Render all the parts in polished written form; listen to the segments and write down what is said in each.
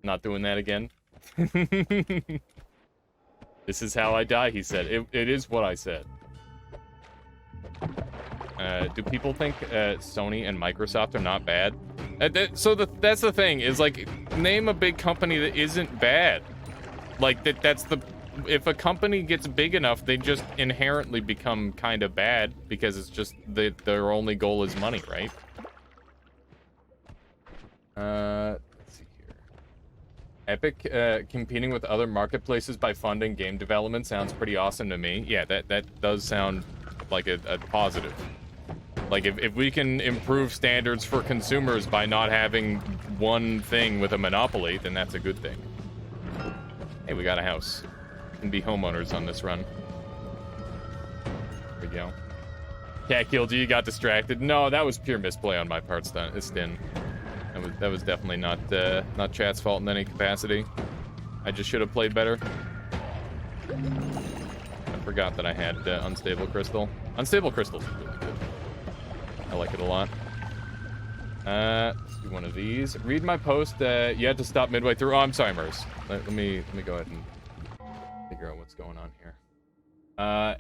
Not doing that again. This is how I die, he said. It is what I said. Do people think Sony and Microsoft are not bad? That's the thing, is like, name a big company that isn't bad. Like, if a company gets big enough, they just inherently become kind of bad because it's just their only goal is money, right? Let's see here. Epic competing with other marketplaces by funding game development sounds pretty awesome to me. Yeah, that does sound like a positive. Like, if we can improve standards for consumers by not having one thing with a monopoly, then that's a good thing. Hey, we got a house. We can be homeowners on this run. There we go. Cat killed you, got distracted. No, that was pure misplay on my part, Stin. That was definitely not chat's fault in any capacity. I just should have played better. I forgot that I had Unstable Crystal. Unstable Crystal's really good. I like it a lot. Let's do one of these. Read my post. You had to stop midway through. Oh, I'm sorry, Mers. Let me go ahead and figure out what's going on here.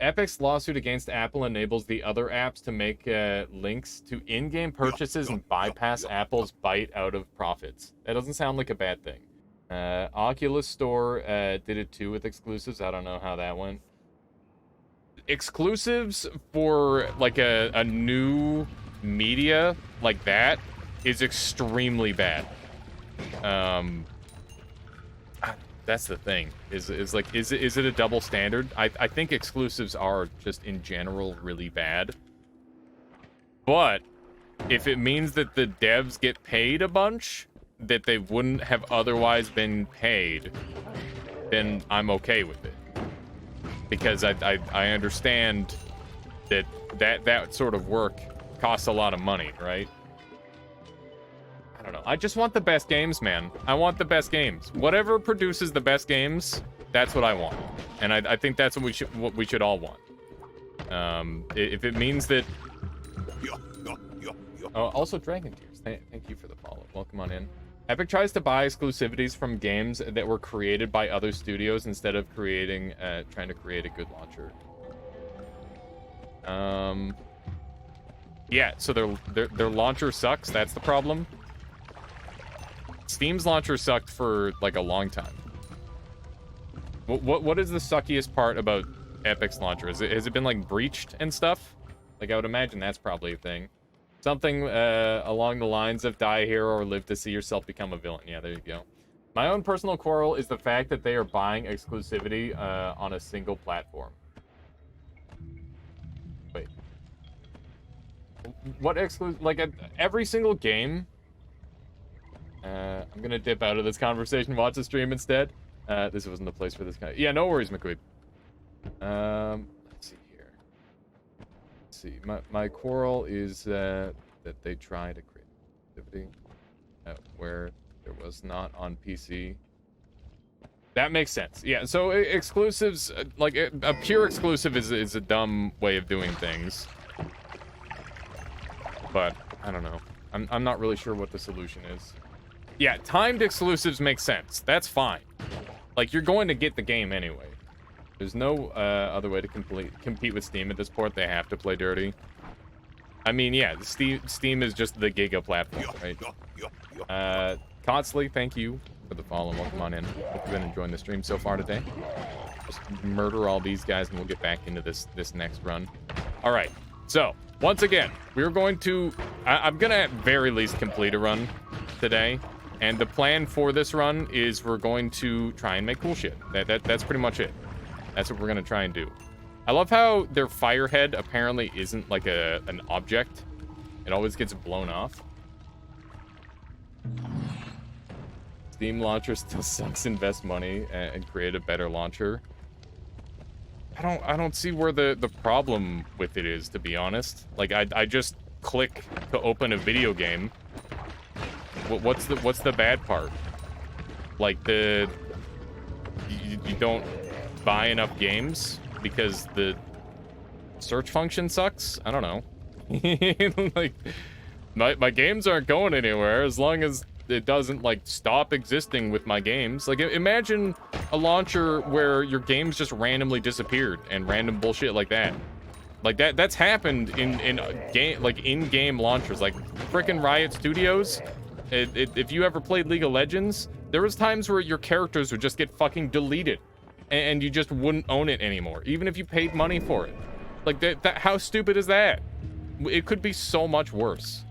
Epic's lawsuit against Apple enables the other apps to make links to in-game purchases and bypass Apple's bite out of profits. That doesn't sound like a bad thing. Oculus Store did it too with exclusives. I don't know how that went. Exclusives for like a new media like that is extremely bad. That's the thing. Is it a double standard? I think exclusives are just in general really bad. But if it means that the devs get paid a bunch that they wouldn't have otherwise been paid, then I'm okay with it. Because I understand that sort of work costs a lot of money, right? I don't know. I just want the best games, man. I want the best games. Whatever produces the best games, that's what I want. And I think that's what we should all want. If it means that... Oh, also Dragon Tears. Thank you for the follow. Welcome on in. Epic tries to buy exclusivities from games that were created by other studios instead of trying to create a good launcher. Yeah, so their launcher sucks. That's the problem. Steam's launcher sucked for like a long time. What is the suckiest part about Epic's launcher? Has it been like breached and stuff? Like, I would imagine that's probably a thing. Something along the lines of die a hero or live to see yourself become a villain. Yeah, there you go. My own personal quarrel is the fact that they are buying exclusivity on a single platform. Wait. What exclusive? Like, every single game... I'm gonna dip out of this conversation, watch the stream instead. This wasn't the place for this guy. Yeah, no worries, McQueen. Let's see here. Let's see. My quarrel is that they try to create activity where there was not on PC. That makes sense. Yeah, so exclusives, like a pure exclusive is a dumb way of doing things. But I don't know. I'm not really sure what the solution is. Yeah, timed exclusives make sense. That's fine. Like, you're going to get the game anyway. There's no other way to compete with Steam at this point. They have to play dirty. I mean, yeah, Steam is just the Giga platform, right? Constantly, thank you for the follow. Welcome on in. Hope you've been enjoying the stream so far today. Just murder all these guys and we'll get back into this next run. All right, so once again, we're going to... I'm going to at very least complete a run today. And the plan for this run is we're going to try and make cool shit. That's pretty much it. That's what we're going to try and do. I love how their firehead apparently isn't like an object. It always gets blown off. Steam launcher still sucks. Invest money and create a better launcher. I don't see where the problem with it is, to be honest. Like, I just click to open a video game. What's the bad part? Like, you don't buy enough games because the search function sucks? I don't know. Like, my games aren't going anywhere as long as it doesn't like stop existing with my games. Like imagine a launcher where your games just randomly disappeared and random bullshit like that. Like that's happened in game, like in-game launchers, like frickin' Riot Studios. If you ever played League of Legends, there was times where your characters would just get fucking deleted, and you just wouldn't own it anymore, even if you paid money for it. Like that how stupid is that? It could be so much worse.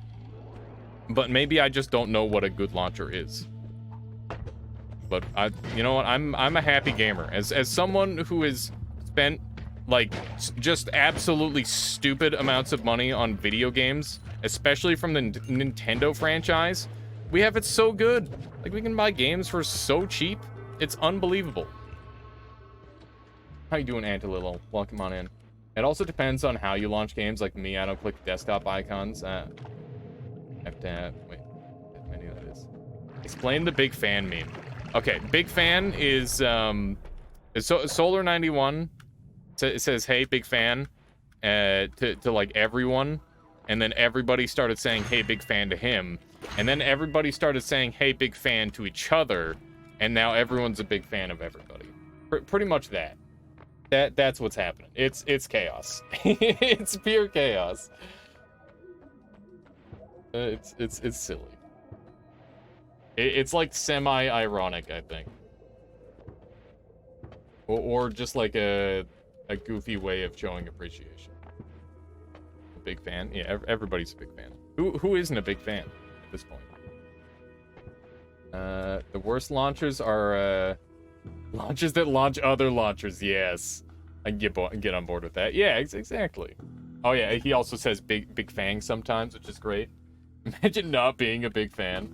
But maybe I just don't know what a good launcher is. But you know what? I'm a happy gamer. As someone who has spent like just absolutely stupid amounts of money on video games, especially from the Nintendo franchise, we have it so good. Like we can buy games for so cheap. It's unbelievable. How you doing, Antilillo? Welcome on in. It also depends on how you launch games. Like me, I don't click desktop icons. Have to wait. How many that is? Explain the big fan meme. Okay, big fan is Solar 91. It says, "Hey, big fan," to like everyone, and then everybody started saying, "Hey, big fan" to him, and then everybody started saying, "Hey, big fan" to each other, and now everyone's a big fan of everybody. Pretty much that. That's what's happening. It's chaos. It's pure chaos. It's silly. It's like semi-ironic, I think, or just like a goofy way of showing appreciation. A big fan? Yeah, everybody's a big fan. Who isn't a big fan at this point? The worst launchers are launchers that launch other launchers. Yes, I can get on board with that. Yeah, exactly. Oh yeah, he also says big fang sometimes, which is great. Imagine not being a big fan.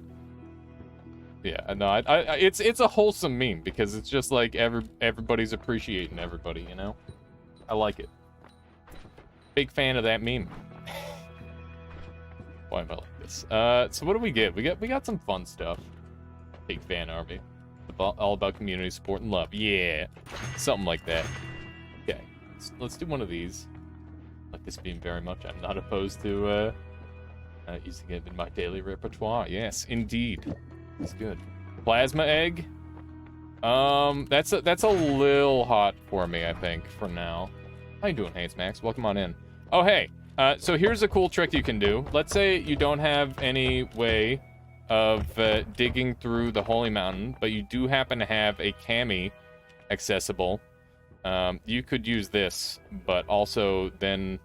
Yeah, no, it's a wholesome meme because it's just like everybody's appreciating everybody, you know? I like it. Big fan of that meme. Why am I like this? So what do we get? We got some fun stuff. Big fan army. All about community support and love. Yeah, something like that. Okay, let's do one of these. Like this beam very much. I'm not opposed to using it in my daily repertoire. Yes, indeed. It's good. Plasma egg. That's a little hot for me, I think, for now. How you doing, Hayes Max? Welcome on in. Oh, hey. So here's a cool trick you can do. Let's say you don't have any way of digging through the Holy Mountain, but you do happen to have a cami accessible. You could use this, but also then...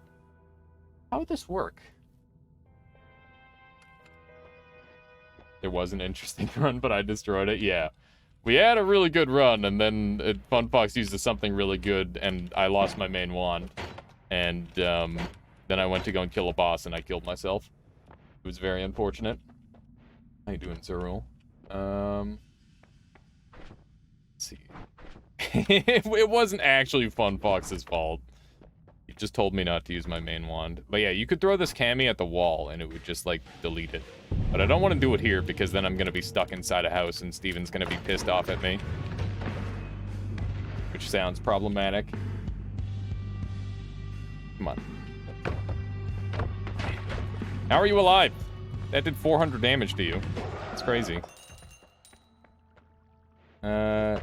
How would this work? There was an interesting run, but I destroyed it. Yeah. We had a really good run, and then Funfox used something really good, and I lost my main wand. And then I went to go and kill a boss, and I killed myself. It was very unfortunate. How you doing, Zerul? Let's see. It wasn't actually Funfox's fault. He just told me not to use my main wand. But yeah, you could throw this cami at the wall, and it would just, like, delete it. But I don't want to do it here, because then I'm going to be stuck inside a house, and Steven's going to be pissed off at me. Which sounds problematic. Come on. How are you alive? That did 400 damage to you. That's crazy. Do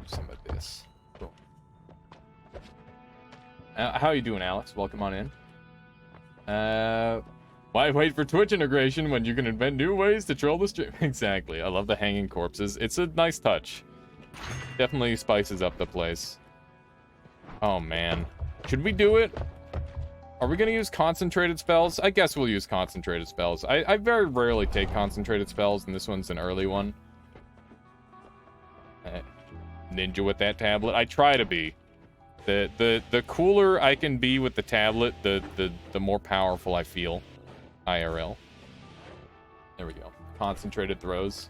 some of this. Cool. How you doing, Alex? Welcome on in. Why wait for Twitch integration when you can invent new ways to troll the stream? Exactly. I love the hanging corpses. It's a nice touch. Definitely spices up the place. Oh, man. Should we do it? Are we going to use concentrated spells? I guess we'll use concentrated spells. I very rarely take concentrated spells, and this one's an early one. Ninja with that tablet. I try to be. The cooler I can be with the tablet, the more powerful I feel. IRL. There we go. Concentrated throws.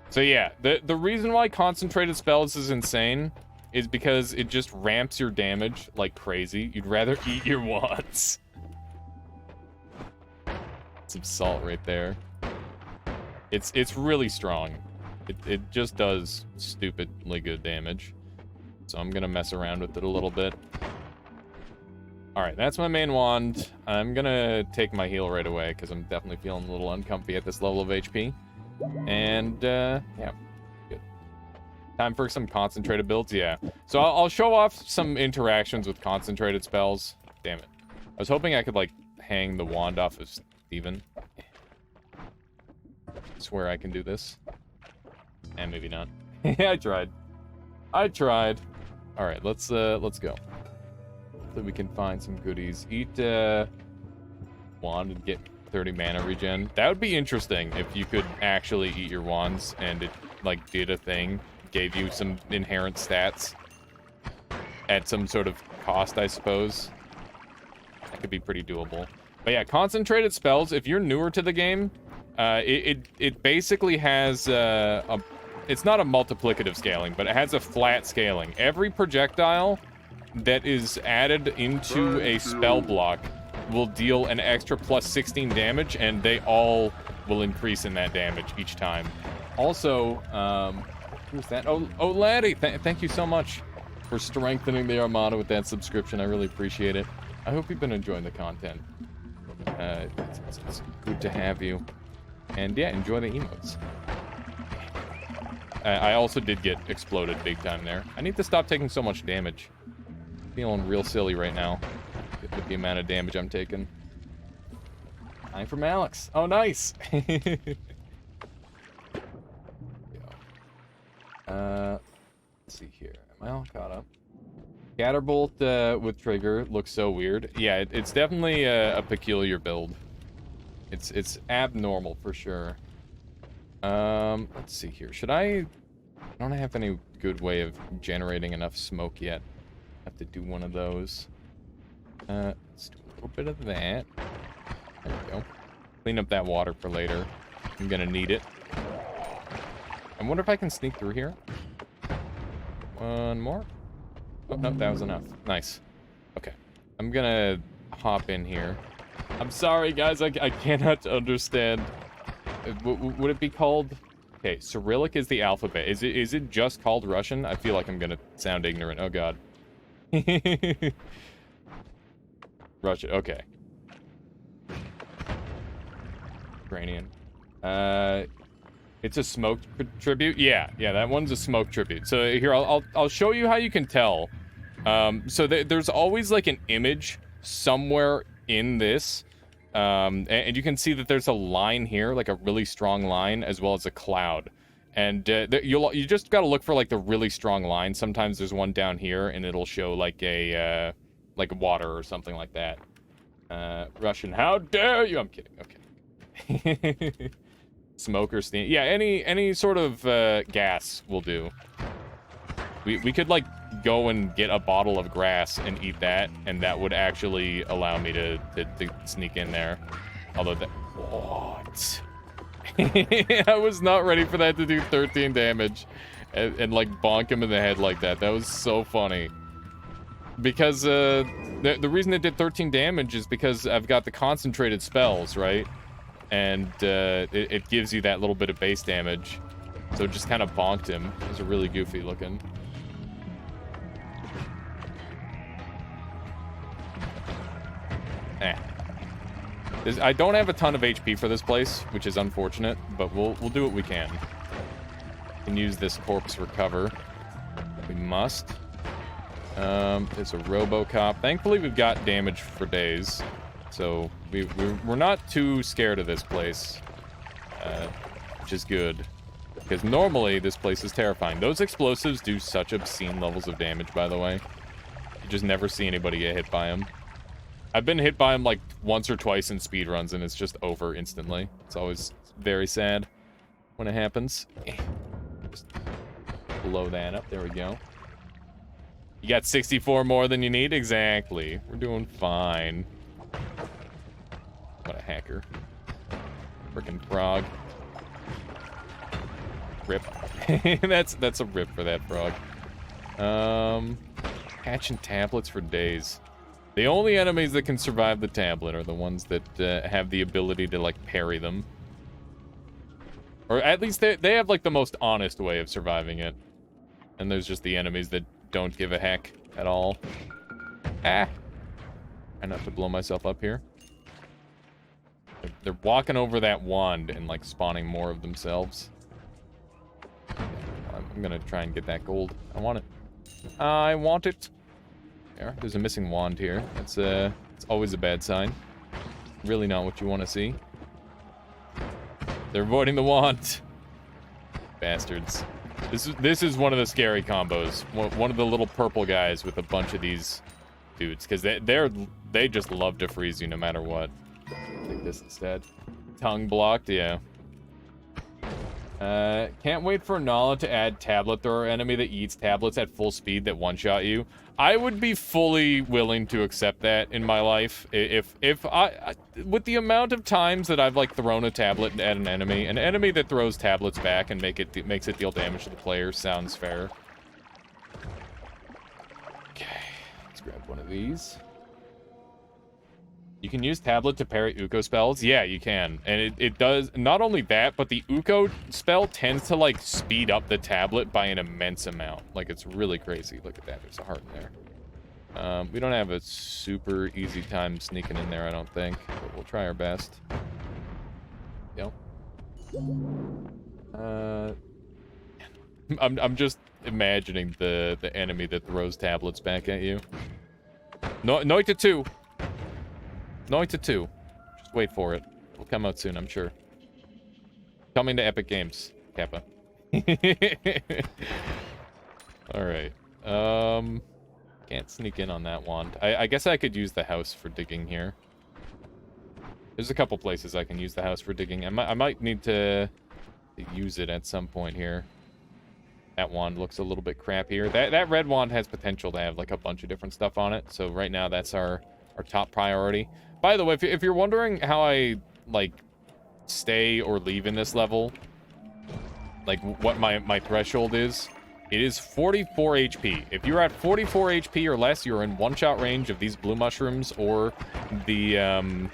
So yeah, the reason why concentrated spells is insane is because it just ramps your damage like crazy. You'd rather eat your wands. Some salt right there. It's really strong. It just does stupidly good damage. So I'm gonna mess around with it a little bit. All right, that's my main wand. I'm gonna take my heal right away because I'm definitely feeling a little uncomfy at this level of HP. And yeah, good. Time for some concentrated builds, yeah. So I'll show off some interactions with concentrated spells. Damn it. I was hoping I could, like, hang the wand off of Steven. I swear I can do this. And maybe not. I tried. I tried. All right, let's go. Hopefully we can find some goodies. Eat wand and get 30 mana regen. That would be interesting if you could actually eat your wands and it, like, did a thing. Gave you some inherent stats at some sort of cost, I suppose. That could be pretty doable. But yeah, concentrated spells, if you're newer to the game, it basically has it's not a multiplicative scaling, but it has a flat scaling. Every projectile that is added into a spell block will deal an extra plus 16 damage, and they all will increase in that damage each time. Also, who's that? Oh, Laddie, thank you so much for strengthening the Armada with that subscription. I really appreciate it. I hope you've been enjoying the content. It's good to have you. And yeah, enjoy the emotes. I also did get exploded big time there. I need to stop taking so much damage. Feeling real silly right now with the amount of damage I'm taking. Time from Alex. Oh, nice. Let's see here. Am I all caught up? Scatterbolt with trigger looks so weird. Yeah, it's definitely a peculiar build. It's abnormal for sure. Let's see here. I don't have any good way of generating enough smoke yet. I have to do one of those. Let's do a little bit of that. There we go. Clean up that water for later. I'm gonna need it. I wonder if I can sneak through here. One more. Oh, no, that was enough. Nice. Okay. I'm gonna hop in here. I'm sorry, guys. I cannot understand. Would it be called... Okay, Cyrillic is the alphabet. Is it just called Russian? I feel like I'm gonna sound ignorant. Oh, God. Russian. Okay. Ukrainian. It's a smoke tribute. Yeah, that one's a smoke tribute. So here, I'll show you how you can tell. So there's always like an image somewhere in this, and you can see that there's a line here, like a really strong line, as well as a cloud. And you just gotta look for like the really strong line. Sometimes there's one down here, and it'll show like a like water or something like that. Russian, how dare you? I'm kidding. Okay. Smoke or steam. Yeah, any sort of gas will do. We could like go and get a bottle of grass and eat that, and that would actually allow me to sneak in there. Although that... What? I was not ready for that to do 13 damage and like bonk him in the head like that. That was so funny. Because the reason it did 13 damage is because I've got the concentrated spells, right? And it gives you that little bit of base damage. So it just kind of bonked him. It was really goofy looking. I don't have a ton of HP for this place, which is unfortunate, but we'll do what we can. We can use this corpse recover. We must. It's a Robocop. Thankfully, we've got damage for days. So we're not too scared of this place, which is good. Because normally this place is terrifying. Those explosives do such obscene levels of damage, by the way. You just never see anybody get hit by them. I've been hit by them like once or twice in speedruns, and it's just over instantly. It's always very sad when it happens. Just blow that up. There we go. You got 64 more than you need? Exactly. We're doing fine. What a hacker. Frickin' frog. Rip. That's a rip for that frog. Hatching tablets for days. The only enemies that can survive the tablet are the ones that have the ability to, like, parry them. Or at least they have, like, the most honest way of surviving it. And there's just the enemies that don't give a heck at all. Ah. Try not to blow myself up here. They're walking over that wand and, like, spawning more of themselves. I'm gonna try and get that gold. I want it. I want it. There's a missing wand here. It's always a bad sign. Really not what you want to see. They're avoiding the wand. Bastards. This is one of the scary combos. One of the little purple guys with a bunch of these dudes, because they just love to freeze you no matter what. Take this instead. Tongue blocked, yeah. Can't wait for Nala to add tablet thrower enemy that eats tablets at full speed that one-shot you. I would be fully willing to accept that in my life. If I with the amount of times that I've, like, thrown a tablet at an enemy that throws tablets back and makes it deal damage to the player sounds fair. Okay, let's grab one of these. You can use tablet to parry Uko spells. Yeah, you can. And it does not only that, but the Uko spell tends to, like, speed up the tablet by an immense amount. Like, it's really crazy. Look at that. There's a heart in there. We don't have a super easy time sneaking in there, I don't think. But we'll try our best. Yep. I'm just imagining the enemy that throws tablets back at you. Noita 2. Noita 2. Just wait for it. It'll come out soon, I'm sure. Coming to Epic Games, Kappa. Alright. Can't sneak in on that wand. I guess I could use the house for digging here. There's a couple places I can use the house for digging. I might need to use it at some point here. That wand looks a little bit crappier. That red wand has potential to have, like, a bunch of different stuff on it. So right now, that's our top priority. By the way, if you're wondering how I, like, stay or leave in this level, like, what my threshold is, it is 44 HP. If you're at 44 HP or less, you're in one-shot range of these blue mushrooms or the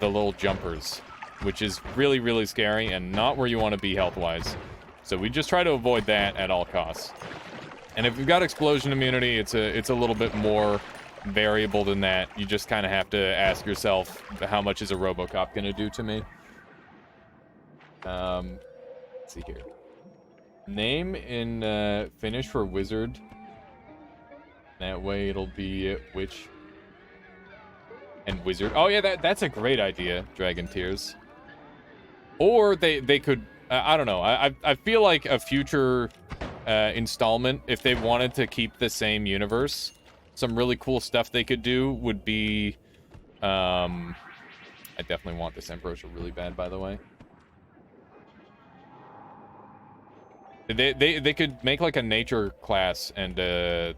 little jumpers, which is really, really scary and not where you want to be health-wise. So we just try to avoid that at all costs. And if you've got explosion immunity, it's a little bit more variable than that. You just kind of have to ask yourself, how much is a RoboCop gonna do to me? Let's see here. Name in Finnish for wizard. That way it'll be witch and wizard. Oh yeah, that's a great idea, Dragon Tears. Or they could, I don't know. I feel like a future installment, if they wanted to keep the same universe, some really cool stuff they could do would be, I definitely want this Ambrosia really bad, by the way. They could make, like, a nature class and a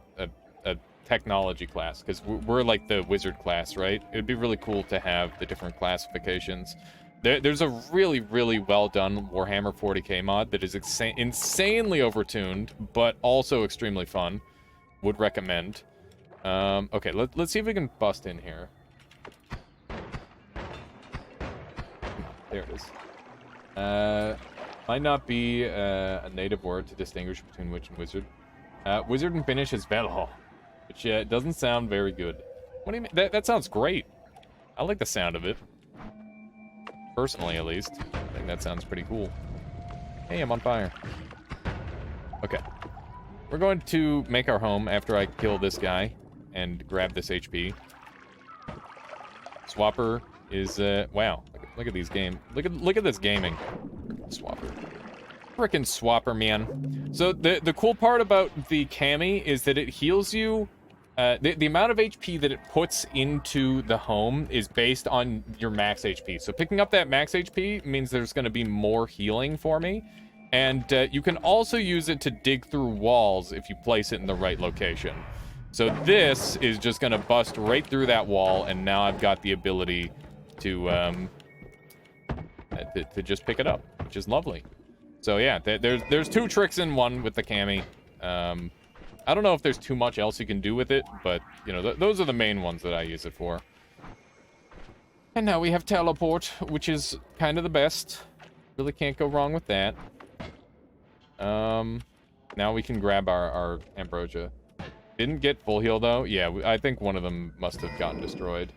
technology class, because we're like the wizard class, right? It'd be really cool to have the different classifications. There's a really, really well done Warhammer 40k mod that is insanely overtuned, but also extremely fun. Would recommend. Okay, let's see if we can bust in here. There it is. Might not be a native word to distinguish between witch and wizard. Wizard in Finnish is velho, which doesn't sound very good. What do you mean? That sounds great. I like the sound of it. Personally, at least. I think that sounds pretty cool. Hey, I'm on fire. Okay. We're going to make our home after I kill this guy and grab this HP. Swapper is, wow. Look at these game. Look at this gaming. Swapper. Frickin' Swapper, man. So the cool part about the Cami is that it heals you. The amount of HP that it puts into the home is based on your max HP. So picking up that max HP means there's going to be more healing for me. And you can also use it to dig through walls if you place it in the right location. So this is just going to bust right through that wall, and now I've got the ability to just pick it up, which is lovely. So yeah, there's two tricks in one with the Cami. I don't know if there's too much else you can do with it, but, you know, those are the main ones that I use it for. And now we have teleport, which is kind of the best. Really can't go wrong with that. Now we can grab our ambrosia. Didn't get full heal, though. Yeah, I think one of them must have gotten destroyed.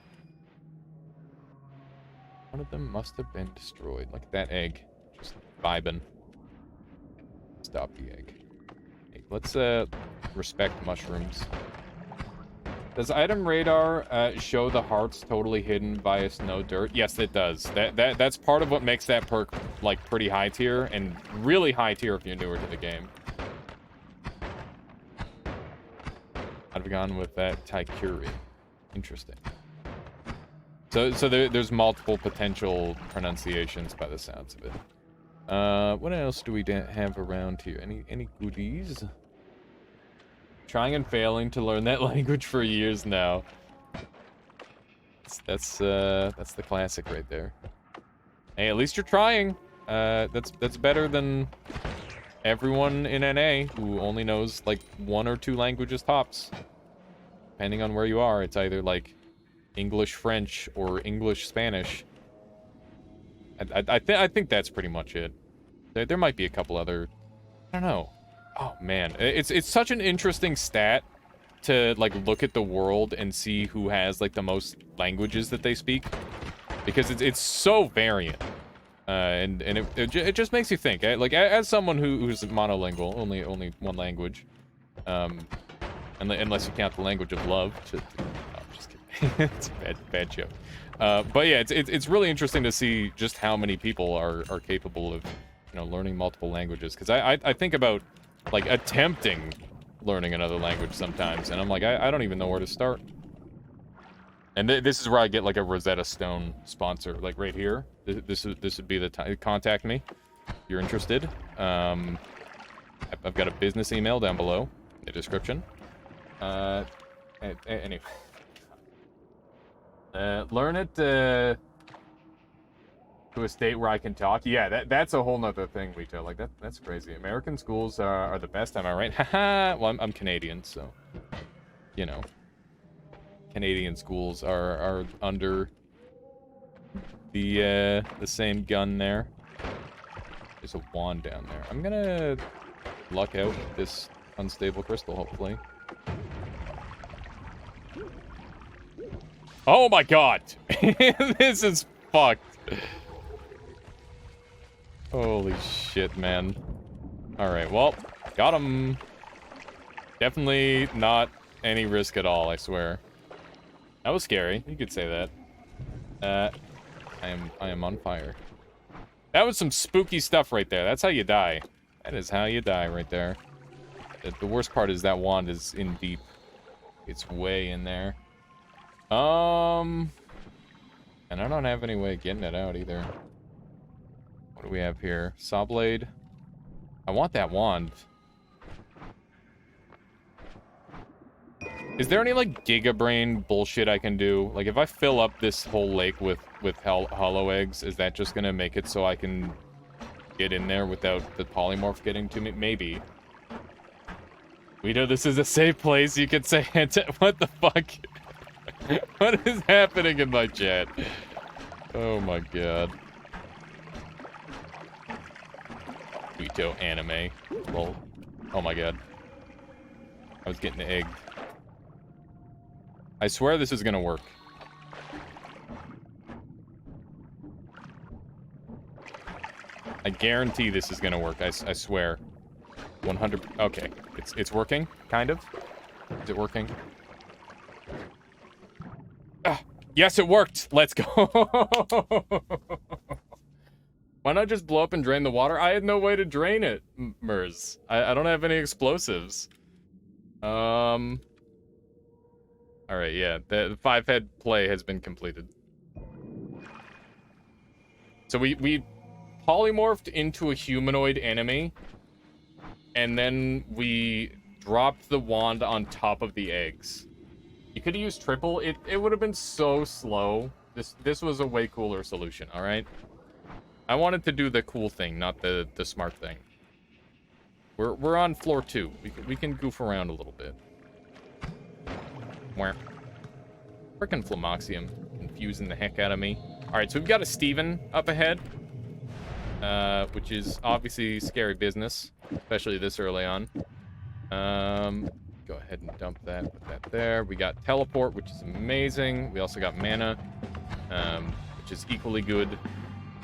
One of them must have been destroyed. Look at that egg. Just vibing. Stop the egg. Hey, let's, respect mushrooms. Does item radar show the hearts totally hidden by snow dirt? Yes, it does. That's part of what makes that perk, like, pretty high tier, and really high tier if you're newer to the game. I'd have gone with that Taikuri. Interesting. So there's multiple potential pronunciations by the sounds of it. What else do we have around here? Any goodies? Trying and failing to learn that language for years now. That's the classic right there. Hey, at least you're trying. That's better than everyone in NA who only knows like 1 or 2 languages tops. Depending on where you are, it's either like English French or English Spanish. I think that's pretty much it. There might be a couple other. I don't know. Oh man, it's such an interesting stat to like look at the world and see who has like the most languages that they speak, because it's so variant, and it just makes you think. Like as someone who's monolingual, only one language, unless you count the language of love. I'm just kidding. It's a bad joke. But yeah, it's really interesting to see just how many people are capable of, you know, learning multiple languages. Because I think about like attempting learning another language sometimes, and I'm like, I don't even know where to start. And this is where I get like a Rosetta Stone sponsor, like right here. This would be the time. Contact me if you're interested. I've got a business email down below in the description. Anyway, learn it to a state where I can talk. Yeah, that's a whole nother thing, Rito. Like that's crazy. American schools are the best. Am I right? Haha. Well, I'm Canadian, so you know, Canadian schools are under the same gun there. There's a wand down there. I'm gonna luck out with this unstable crystal, hopefully. Oh my god! This is fucked. Holy shit, man. Alright, well, got him. Definitely not any risk at all, I swear. That was scary. You could say that. I am on fire. That was some spooky stuff right there. That's how you die. That is how you die right there. The worst part is that wand is in deep. It's way in there. And I don't have any way of getting it out either. What do we have here? Saw blade. I want that wand. Is there any like Giga Brain bullshit I can do? Like if I fill up this whole lake with hollow eggs, is that just gonna make it so I can get in there without the polymorph getting to me? Maybe. We know this is a safe place. You could say, what the fuck? What is happening in my chat? Oh my god. Rito anime. Lol. Oh my god. I was getting egged. I swear this is gonna work. I guarantee this is gonna work. I swear. 100. Okay, it's working, kind of. Is it working? Ah, yes, it worked. Let's go. Why not just blow up and drain the water? I had no way to drain it, Mers. I don't have any explosives. Alright, yeah. The 5-head play has been completed. So we polymorphed into a humanoid enemy, and then we dropped the wand on top of the eggs. You could have used triple. It would have been so slow. This was a way cooler solution, alright? I wanted to do the cool thing, not the smart thing. We're on floor 2. We can goof around a little bit. Where? Frickin' Flamoxium, confusing the heck out of me. Alright, so we've got a Steven up ahead. Which is obviously scary business, especially this early on. Go go ahead and dump that, put that there. We got teleport, which is amazing. We also got mana, which is equally good.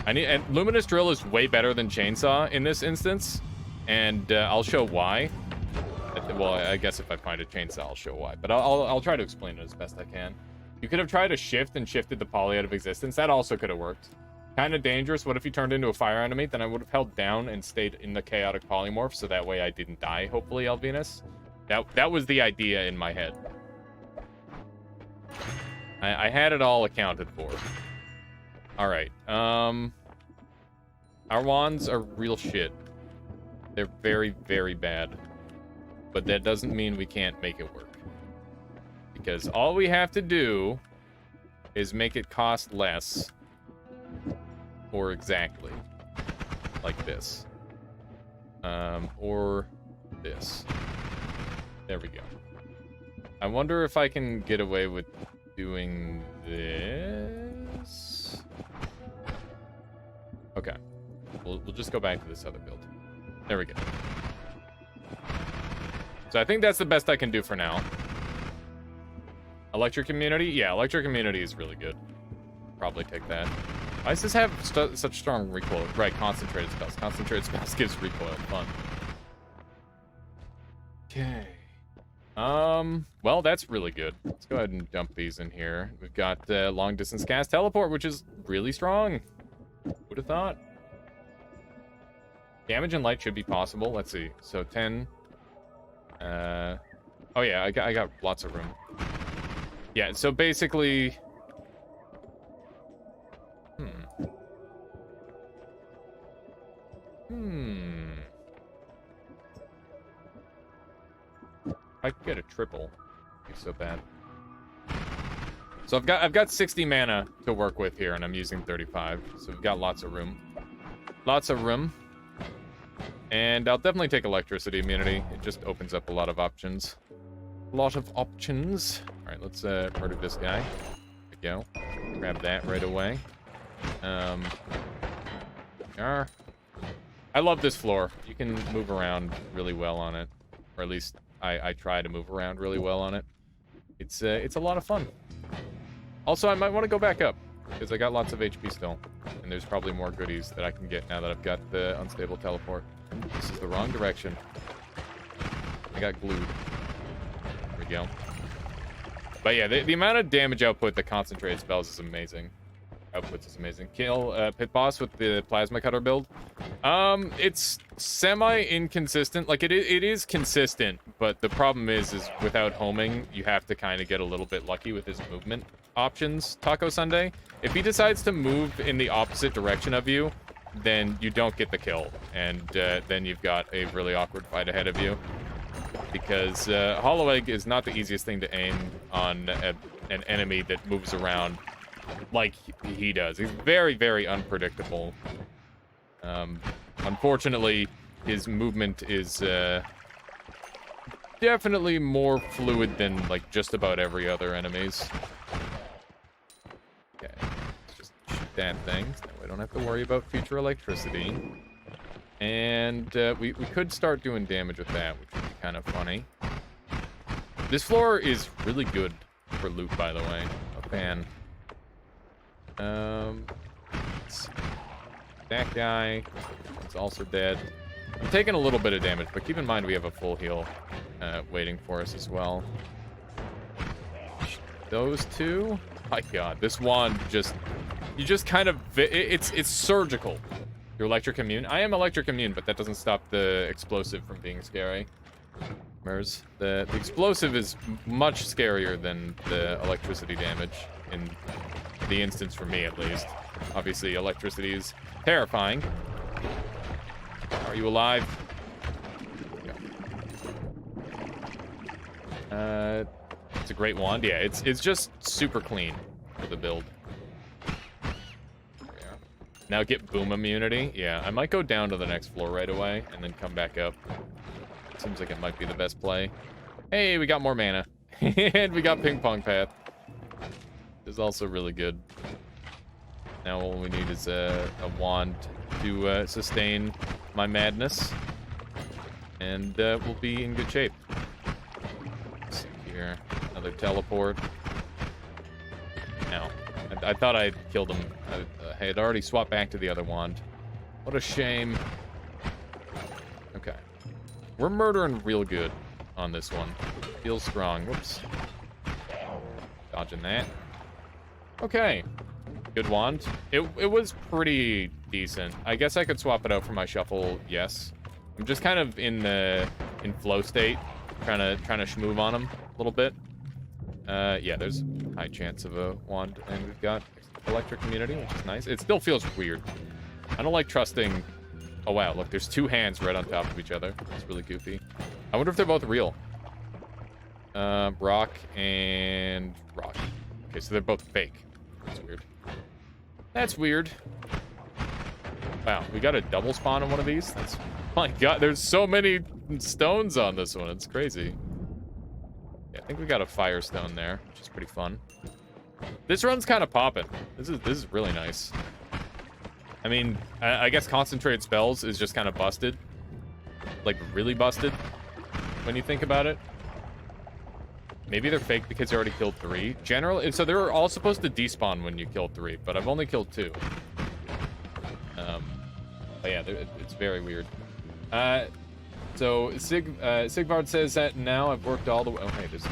And Luminous Drill is way better than Chainsaw in this instance, and I'll show why. Well, I guess if I find a chainsaw, I'll show why. But I'll try to explain it as best I can. You could have tried a shift and shifted the poly out of existence. That also could have worked. Kind of dangerous. What if he turned into a fire enemy? Then I would have held down and stayed in the chaotic polymorph, so that way I didn't die, hopefully, Alvinus. That was the idea in my head. I had it all accounted for. Alright. Our wands are real shit. They're very, very bad. But that doesn't mean we can't make it work. Because all we have to do is make it cost less. Or exactly. Like this. Or this. There we go. I wonder if I can get away with doing this. Okay. We'll just go back to this other build. There we go. So I think that's the best I can do for now. Electric Immunity? Yeah, Electric Immunity is really good. Probably take that. Why does this have such strong recoil? Right, Concentrated Spells. Concentrated Spells gives recoil. Fun. Okay. Well, that's really good. Let's go ahead and dump these in here. We've got Long Distance Cast Teleport, which is really strong. Would have thought. Damage and light should be possible. Let's see. So 10... oh yeah, I got lots of room. Yeah, so basically... I could get a triple. It'd be so bad. So I've got 60 mana to work with here, and I'm using 35. So we've got lots of room. Lots of room. And I'll definitely take Electricity Immunity. It just opens up a lot of options. A lot of options. Alright, let's murder this guy. There we go. Grab that right away. I love this floor. You can move around really well on it. Or at least I try to move around really well on it. It's a lot of fun. Also, I might want to go back up, because I got lots of HP still. And there's probably more goodies that I can get now that I've got the Unstable Teleport. This is the wrong direction. I got glued. There we go. But yeah, the amount of damage output that Concentrated Spells is amazing. Outputs is amazing. Kill Pit Boss with the Plasma Cutter build. It's semi-inconsistent. Like, it is consistent, but the problem is without homing, you have to kind of get a little bit lucky with his movement options, Taco Sunday. If he decides to move in the opposite direction of you, then you don't get the kill, and then you've got a really awkward fight ahead of you. Because Hollow Egg is not the easiest thing to aim on an enemy that moves around like he does. He's very, very unpredictable. Unfortunately, his movement is definitely more fluid than like just about every other enemy's. Okay, just shoot that thing, so that we don't have to worry about future electricity. And we could start doing damage with that, which would be kind of funny. This floor is really good for loot, by the way. A fan. That guy is also dead. I'm taking a little bit of damage, but keep in mind we have a full heal waiting for us as well. Those two? My god, this wand just... You just kind of... It's surgical. You're electric immune. I am electric immune, but that doesn't stop the explosive from being scary. Mers, the explosive is much scarier than the electricity damage in the instance for me, at least. Obviously, electricity is terrifying. Are you alive? Yeah. It's a great wand. Yeah, it's just super clean for the build. Now get boom immunity. Yeah, I might go down to the next floor right away and then come back up. Seems like it might be the best play. Hey, we got more mana. And we got ping pong path. Is also really good. Now all we need is a wand to sustain my madness. And we'll be in good shape. teleport. No. I thought I'd killed him. I had already swapped back to the other wand. What a shame. Okay. We're murdering real good on this one. Feels strong. Whoops. Dodging that. Okay. Good wand. It was pretty decent. I guess I could swap it out for my shuffle, yes. I'm just kind of in flow state, trying to schmoove on him a little bit. Yeah, there's a high chance of a wand, and we've got electric immunity, which is nice. It still feels weird. I don't like trusting... Oh, wow, look, there's two hands right on top of each other. It's really goofy. I wonder if they're both real. Rock and rock. Okay, so they're both fake. That's weird. That's weird. Wow, we got a double spawn on one of these? That's... My god, there's so many stones on this one. It's crazy. Yeah, I think we got a firestone there, which is pretty fun. This run's kind of popping. This is really nice. I mean, I guess concentrated spells is just kind of busted. Like, really busted, when you think about it. Maybe they're fake because you already killed 3. Generally, so they're all supposed to despawn when you kill 3, but I've only killed 2. But yeah, it's very weird. So Sigvard says that now I've worked all the way. Oh, hey, just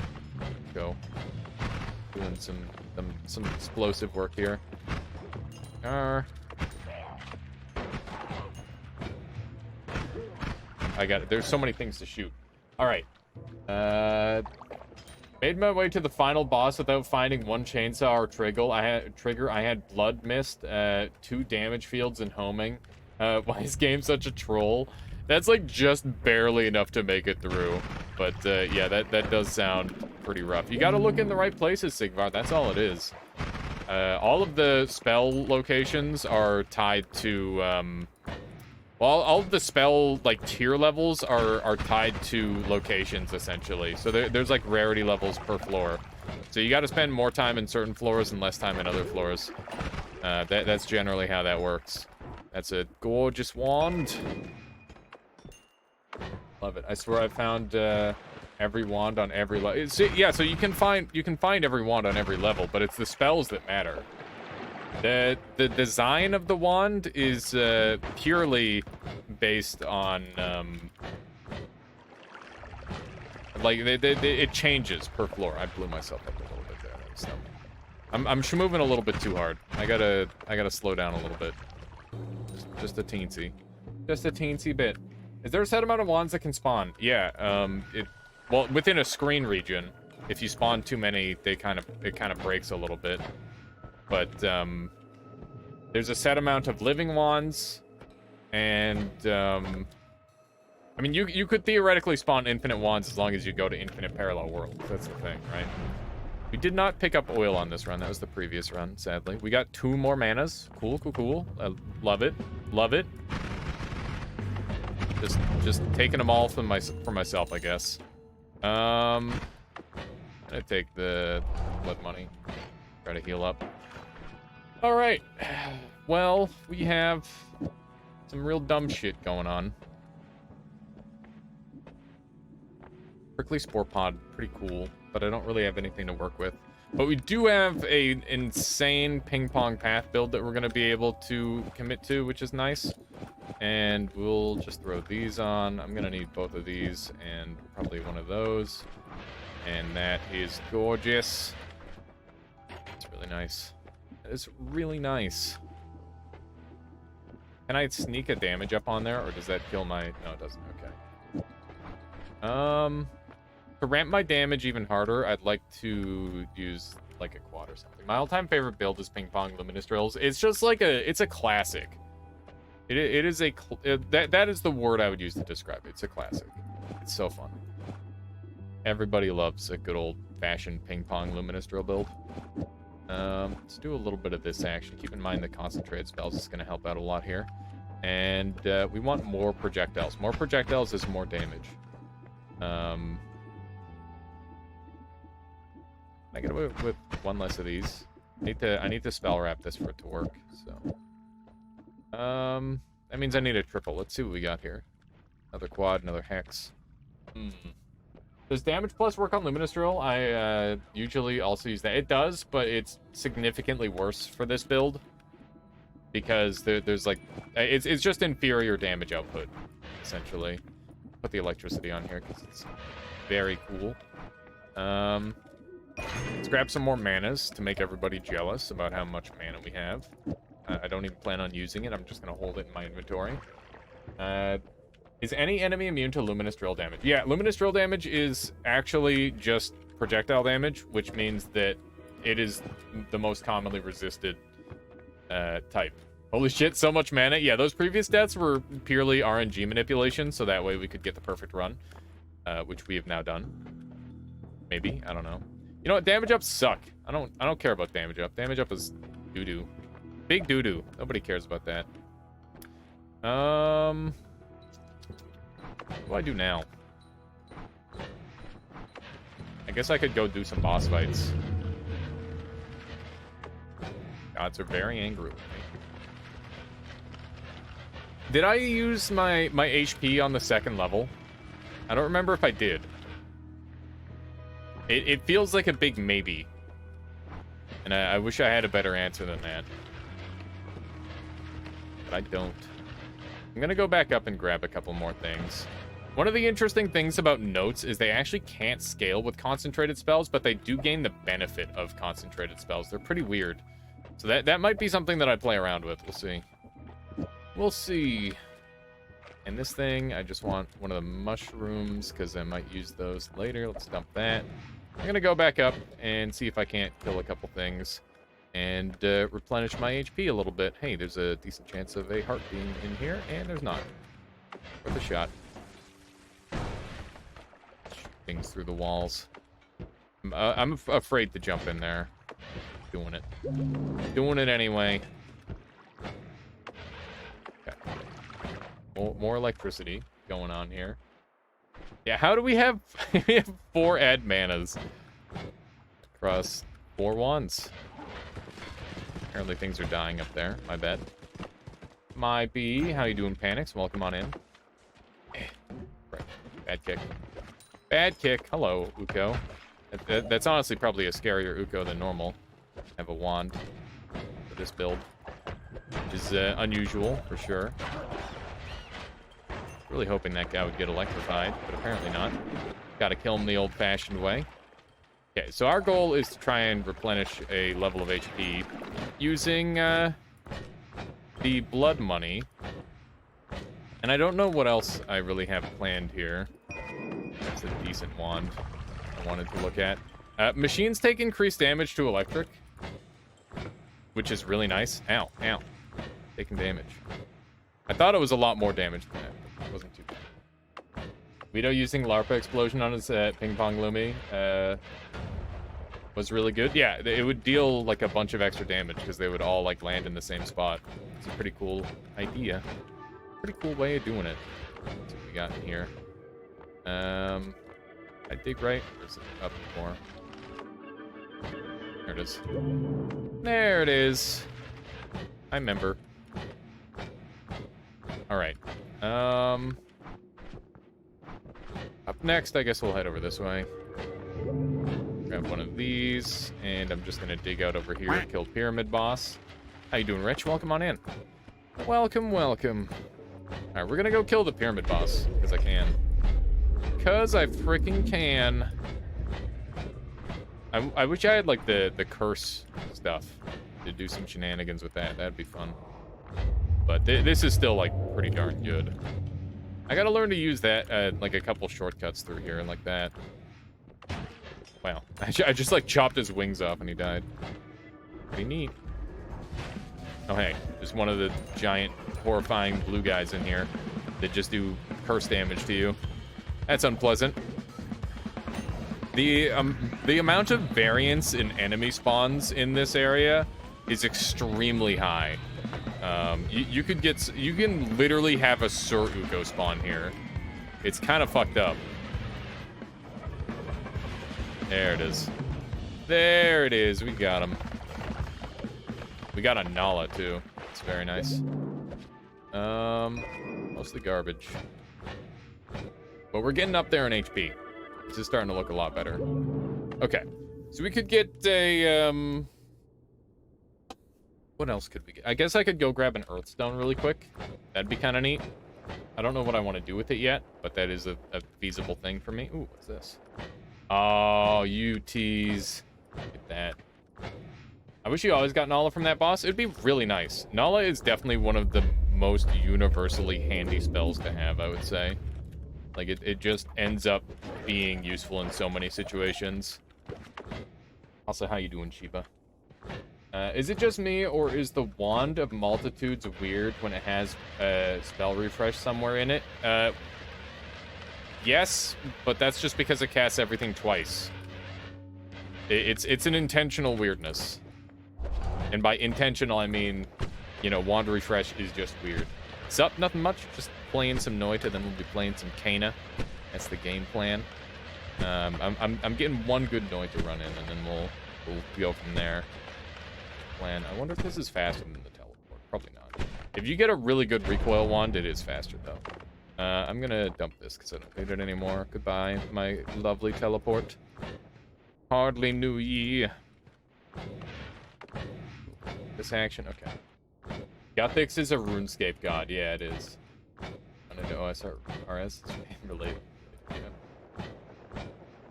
go. Doing some explosive work here. I got it. There's so many things to shoot. All right. Made my way to the final boss without finding one chainsaw or trigger. I had blood mist, 2 damage fields, and homing. Why is game such a troll? That's like just barely enough to make it through. But yeah, that does sound pretty rough. You gotta look in the right places, Sigvard. That's all it is. All of the spell locations are tied to well, all of the spell like tier levels are tied to locations essentially. So there's like rarity levels per floor. So you got to spend more time in certain floors and less time in other floors. That's generally how that works. That's a gorgeous wand. Love it. I swear I found every wand on every level. Yeah, so you can find every wand on every level, but it's the spells that matter. The design of the wand is purely based on like it changes per floor. I blew myself up a little bit there. So I'm moving a little bit too hard. I gotta slow down a little bit. Just a teensy bit. Is there a set amount of wands that can spawn? Yeah. Well, within a screen region, if you spawn too many, it kind of breaks a little bit. But there's a set amount of living wands, and I mean, you could theoretically spawn infinite wands as long as you go to infinite parallel worlds. That's the thing, right? We did not pick up oil on this run. That was the previous run, sadly. We got 2 more manas. Cool. I love it. Just taking them all for myself, I guess. I'm gonna take the blood money. Try to heal up. All right. Well, we have some real dumb shit going on. Prickly Spore Pod, pretty cool, but I don't really have anything to work with. But we do have a insane ping pong path build that we're going to be able to commit to, which is nice. And we'll just throw these on. I'm going to need both of these and probably one of those. And that is gorgeous. It's really nice. That is really nice. Can I sneak a damage up on there, or does that kill my... No, it doesn't. Okay. To ramp my damage even harder, I'd like to use like a quad or something. My all-time favorite build is Ping Pong Luminous Drills. It's just like it's a classic. It is that is the word I would use to describe it. It's a classic. It's so fun. Everybody loves a good old-fashioned Ping Pong Luminous Drill build. Let's do a little bit of this action. Keep in mind the concentrated spells is going to help out a lot here. And we want more projectiles. More projectiles is more damage. I get away with 1 less of these. I need to spell wrap this for it to work. So, that means I need a triple. Let's see what we got here. Another quad, another hex. Does damage plus work on Luminous Drill? I usually also use that. It does, but it's significantly worse for this build. Because there's like... It's just inferior damage output, essentially. Put the electricity on here because it's very cool. Let's grab some more manas to make everybody jealous about how much mana we have. I don't even plan on using it. I'm just going to hold it in my inventory. Is any enemy immune to Luminous Drill damage? Yeah, Luminous Drill damage is actually just projectile damage, which means that it is the most commonly resisted type. Holy shit, so much mana. Yeah, those previous deaths were purely RNG manipulation, so that way we could get the perfect run, which we have now done. Maybe, I don't know. You know what, damage ups suck. I don't care about damage up. Damage up is doo-doo. Big doo-doo. Nobody cares about that. What do I do now? I guess I could go do some boss fights. Gods are very angry with me. Did I use my HP on the second level? I don't remember if I did. It feels like a big maybe. And I wish I had a better answer than that. But I don't. I'm gonna go back up and grab a couple more things. One of the interesting things about notes is they actually can't scale with concentrated spells, but they do gain the benefit of concentrated spells. They're pretty weird. So that might be something that I play around with. We'll see. We'll see. And this thing, I just want one of the mushrooms because I might use those later. Let's dump that. I'm gonna go back up and see if I can't kill a couple things and replenish my HP a little bit. Hey, there's a decent chance of a heart being in here, and there's not. Worth a shot. Shoot things through the walls. I'm afraid to jump in there. Doing it. Doing it anyway. Okay. More electricity going on here. Yeah, how do we have... we have 4 add manas across 4 wands? Apparently things are dying up there. My bad. My B, how you doing, Panics? Welcome on in. Right. Bad kick. Bad kick. Hello, Uko. That's honestly probably a scarier Uko than normal. I have a wand for this build, which is unusual for sure. Really hoping that guy would get electrified, but apparently not. Gotta kill him the old-fashioned way. Okay, so our goal is to try and replenish a level of HP using the blood money. And I don't know what else I really have planned here. That's a decent wand I wanted to look at. Machines take increased damage to electric, which is really nice. Ow, ow. Taking damage. I thought it was a lot more damage than that. It wasn't too bad. Vito using LARPA explosion on his ping pong Lumi was really good. Yeah, it would deal like a bunch of extra damage because they would all like land in the same spot. It's a pretty cool idea. Pretty cool way of doing it. Let's see what we got in here. I dig right. Or is it up more? There it is. There it is. I remember. All right. Up next, I guess we'll head over this way. Grab one of these, and I'm just gonna dig out over here and kill Pyramid Boss. How you doing, Rich? Welcome on in. Welcome, welcome. All right, we're gonna go kill the Pyramid Boss, because I can. Because I freaking can. I wish I had, like, the curse stuff to do some shenanigans with that. That'd be fun. But this is still, like, pretty darn good. I gotta learn to use that, like, a couple shortcuts through here like that. Wow. I just, like, chopped his wings off and he died. Pretty neat. Oh, hey. There's one of the giant, horrifying blue guys in here that just do curse damage to you. That's unpleasant. The amount of variance in enemy spawns in this area is extremely high. You can literally have a Sir Uko spawn here. It's kind of fucked up. There it is. There it is. We got him. We got a Nala too. It's very nice. Mostly garbage. But we're getting up there in HP. This is starting to look a lot better. Okay. So we could get a, what else could we get? I guess I could go grab an Earthstone really quick. That'd be kind of neat. I don't know what I want to do with it yet, but that is a feasible thing for me. Ooh, what's this? Oh, you tease. Look at that. I wish you always got Nala from that boss. It'd be really nice. Nala is definitely one of the most universally handy spells to have, I would say. Like, it just ends up being useful in so many situations. Also, how you doing, Sheba? Is it just me, or is the Wand of Multitudes weird when it has a spell refresh somewhere in it? Yes, but that's just because it casts everything twice. It's an intentional weirdness. And by intentional, I mean, you know, Wand refresh is just weird. Sup, nothing much. Just playing some Noita, then we'll be playing some Kana. That's the game plan. I'm getting one good Noita run in, and then we'll go from there. Plan. I wonder if this is faster than the teleport. Probably not. If you get a really good recoil wand, it is faster though. I'm gonna dump this because I don't need it anymore. Goodbye, my lovely teleport. Hardly knew ye. This action, okay. Guthix is a RuneScape god. Yeah, it is. I know OSRS related. Yeah.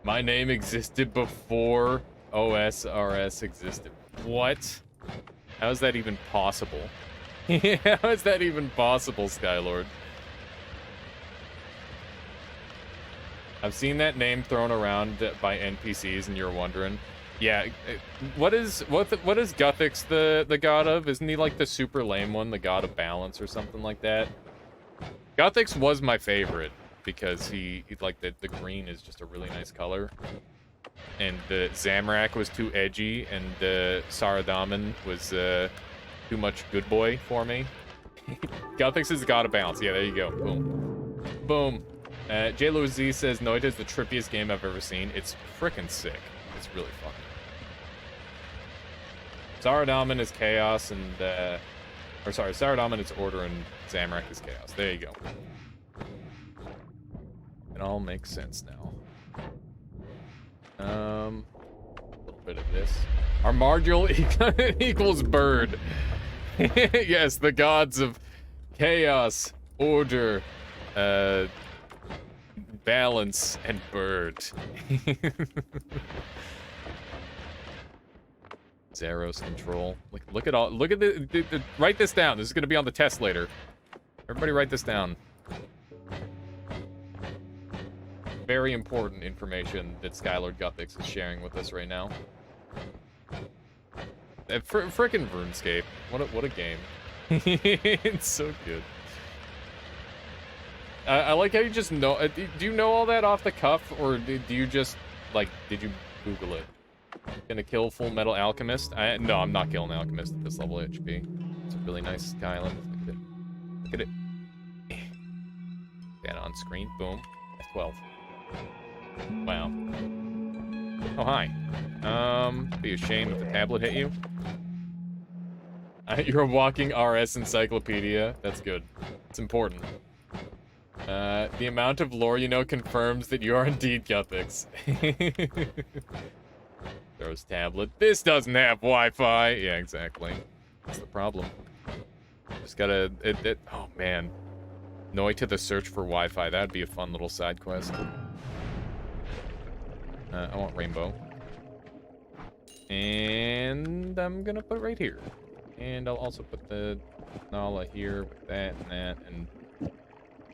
My name existed before OSRS existed. What? How is that even possible? How is that even possible, Skylord? I've seen that name thrown around by NPCs, and you're wondering. Yeah, what is Guthix the god of? Isn't he like the super lame one, the god of balance or something like that? Guthix was my favorite because he like the green is just a really nice color. And the Zamorak was too edgy, and Saradomin was too much good boy for me. Guthix is the god of balance. Yeah, there you go. Boom. Boom. J-Lo Z says, Noita is the trippiest game I've ever seen. It's frickin' sick. It's really fun. Saradomin is chaos, and Saradomin is order, and Zamorak is chaos. There you go. It all makes sense now. A little bit of this. Our Margul equals bird. Yes, the gods of chaos, order, balance, and bird. Zeros control. Look at all. Look at the. Write this down. This is gonna be on the test later. Everybody, write this down. Very important information that Skylord Guthix is sharing with us right now. Frickin' RuneScape. What a game. It's so good. I like how you just know. Do you know all that off the cuff, or do you just like? Did you Google it? Gonna kill Full Metal Alchemist? No, I'm not killing Alchemist at this level of HP. It's a really nice island. Look at it. That on screen. Boom. That's 12. Wow. Oh, hi. Be ashamed if the tablet hit you. You're a walking RS encyclopedia. That's good. It's important. The amount of lore you know confirms that you are indeed Guthix. There's tablet. This doesn't have Wi-Fi. Yeah, exactly. That's the problem. Just gotta... oh, man. Noita the search for Wi-Fi. That'd be a fun little side quest. I want rainbow. And I'm gonna put it right here. And I'll also put the Nala here with that and that. And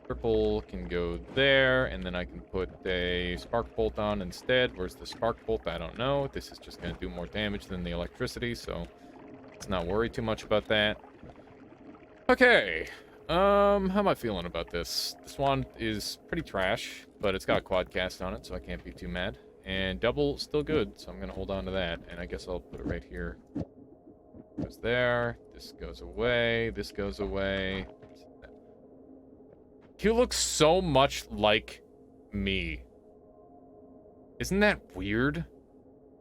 purple can go there. And then I can put a spark bolt on instead. Where's the spark bolt? I don't know. This is just gonna do more damage than the electricity. So let's not worry too much about that. Okay. How am I feeling about this? This wand is pretty trash, but it's got quadcast on it, so I can't be too mad. And double, still good, so I'm gonna hold on to that. And I guess I'll put it right here. Goes there. This goes away. This goes away. He looks so much like me. Isn't that weird?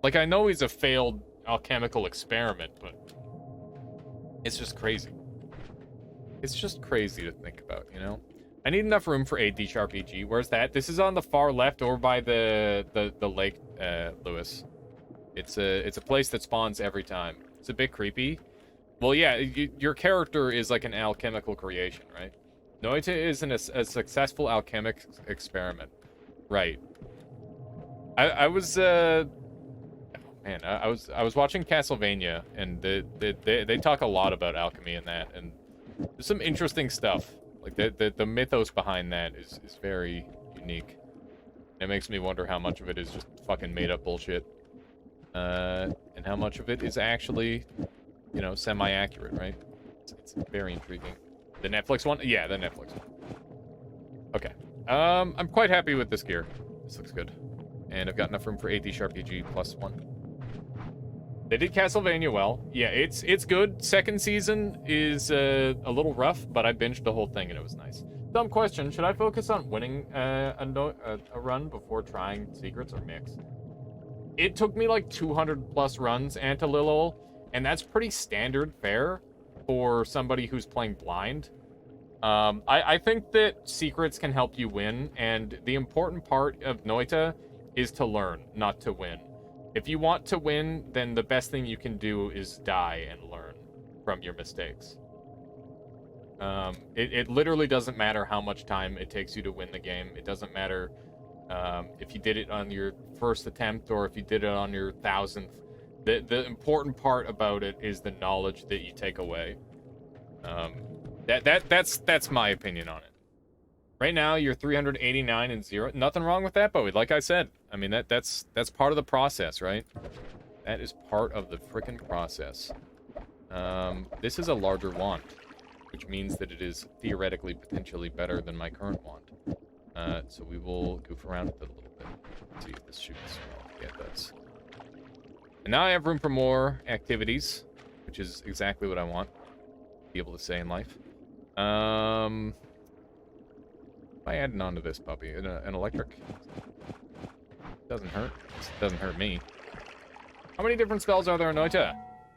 Like, I know he's a failed alchemical experiment, but it's just crazy. It's just crazy to think about, you know? I need enough room for a D sharp EG. Where's that? This is on the far left over by the lake, Lewis. It's a place that spawns every time. It's a bit creepy. Well, yeah, your character is like an alchemical creation, right? Noita is a successful alchemic experiment. Right. I was man, I was watching Castlevania, and they talk a lot about alchemy in that, and there's some interesting stuff. Like the mythos behind that is very unique. It makes me wonder how much of it is just fucking made up bullshit, and how much of it is actually, you know, semi-accurate, right? It's very intriguing. The Netflix one? Yeah, the Netflix one. Okay. I'm quite happy with this gear. This looks good. And I've got enough room for AD Sharp PG +1. They did Castlevania well. Yeah, it's good. Second season is a little rough, but I binged the whole thing and it was nice. Dumb question. Should I focus on winning a run before trying secrets or mix? It took me like 200 plus runs Antililol, and that's pretty standard fare for somebody who's playing blind. I think that secrets can help you win, and the important part of Noita is to learn, not to win. If you want to win, then the best thing you can do is die and learn from your mistakes. It literally doesn't matter how much time it takes you to win the game. It doesn't matter if you did it on your first attempt or if you did it on your 1000th. The important part about it is the knowledge that you take away. That's my opinion on it. Right now, you're 389 and 0. Nothing wrong with that, Bowie. Like I said, I mean, that's part of the process, right? That is part of the frickin' process. This is a larger wand, which means that it is theoretically potentially better than my current wand. So we will goof around with it a little bit. See if this shoots. Yeah, it does. And now I have room for more activities, which is exactly what I want to be able to say in life. If I add on to this puppy, an electric, doesn't hurt. It doesn't hurt me. How many different spells are there in Noita?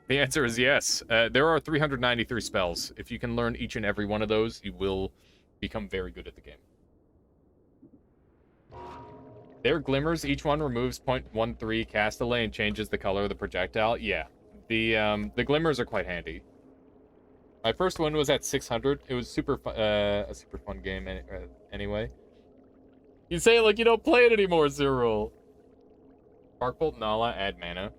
The answer is yes. There are 393 spells. If you can learn each and every one of those, you will become very good at the game. They're glimmers. Each one removes 0.13 cast delay and changes the color of the projectile. Yeah, the glimmers are quite handy. My first one was at 600. It was a super fun game anyway. You say it like you don't play it anymore, Zero. Sparkbolt, Nala, add mana.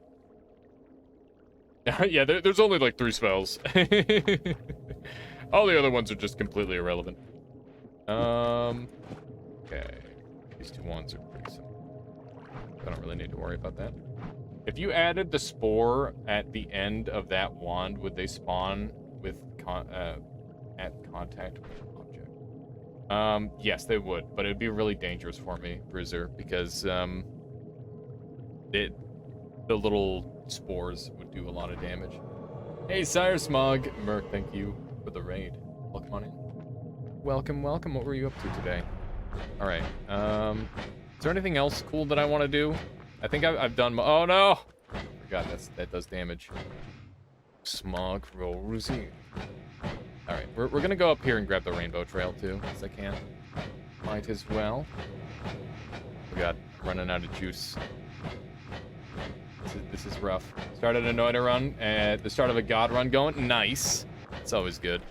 Yeah, there's only like 3 spells. All the other ones are just completely irrelevant. Okay. These 2 wands are pretty simple. I don't really need to worry about that. If you added the spore at the end of that wand, would they spawn with at contact with an object? Yes, they would, but it'd be really dangerous for me, Bruiser, because the little spores would do a lot of damage. Hey, Sire Smog, Merc, thank you for the raid. Welcome on in. Welcome. What were you up to today? All right. Is there anything else cool that I want to do? I think I've done. Oh no! I forgot that does damage. Smog Rosie. All right, we're gonna go up here and grab the rainbow trail too, as I can. Might as well. We got running out of juice. This is rough. Started a Noita run at the start of a God run going. Nice. It's always good.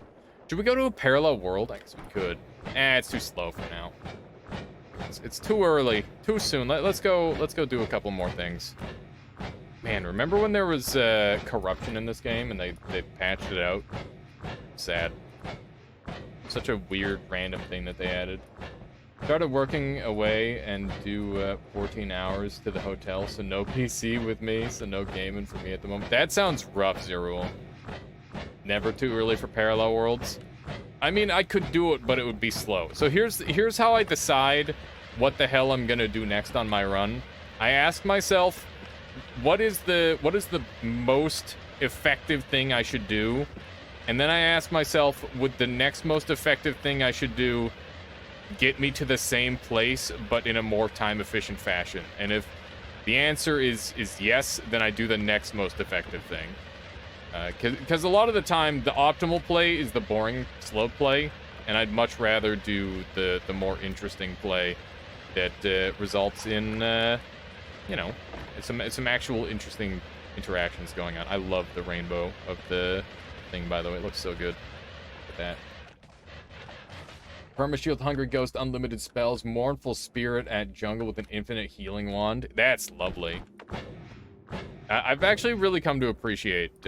Should we go to a parallel world? I guess we could. It's too slow for now. It's too early, too soon. Let's go do a couple more things. Man, remember when there was corruption in this game and they patched it out? Sad. Such a weird random thing that they added. Started working away and do 14 hours to the hotel, so no PC with me, so no gaming for me at the moment. That sounds rough, Zero. Never too early for parallel worlds. I mean, I could do it, but it would be slow. So here's how I decide what the hell I'm gonna do next on my run. I ask myself, what is the most effective thing I should do? And then I ask myself, would the next most effective thing I should do get me to the same place, but in a more time-efficient fashion? And if the answer is yes, then I do the next most effective thing. Because a lot of the time, the optimal play is the boring, slow play. And I'd much rather do the more interesting play that results in, you know, some actual interesting interactions going on. I love the rainbow of the thing, by the way. It looks so good. Look at that. Permashield, Hungry Ghost, Unlimited Spells, Mournful Spirit at Jungle with an Infinite Healing Wand. That's lovely. I've actually really come to appreciate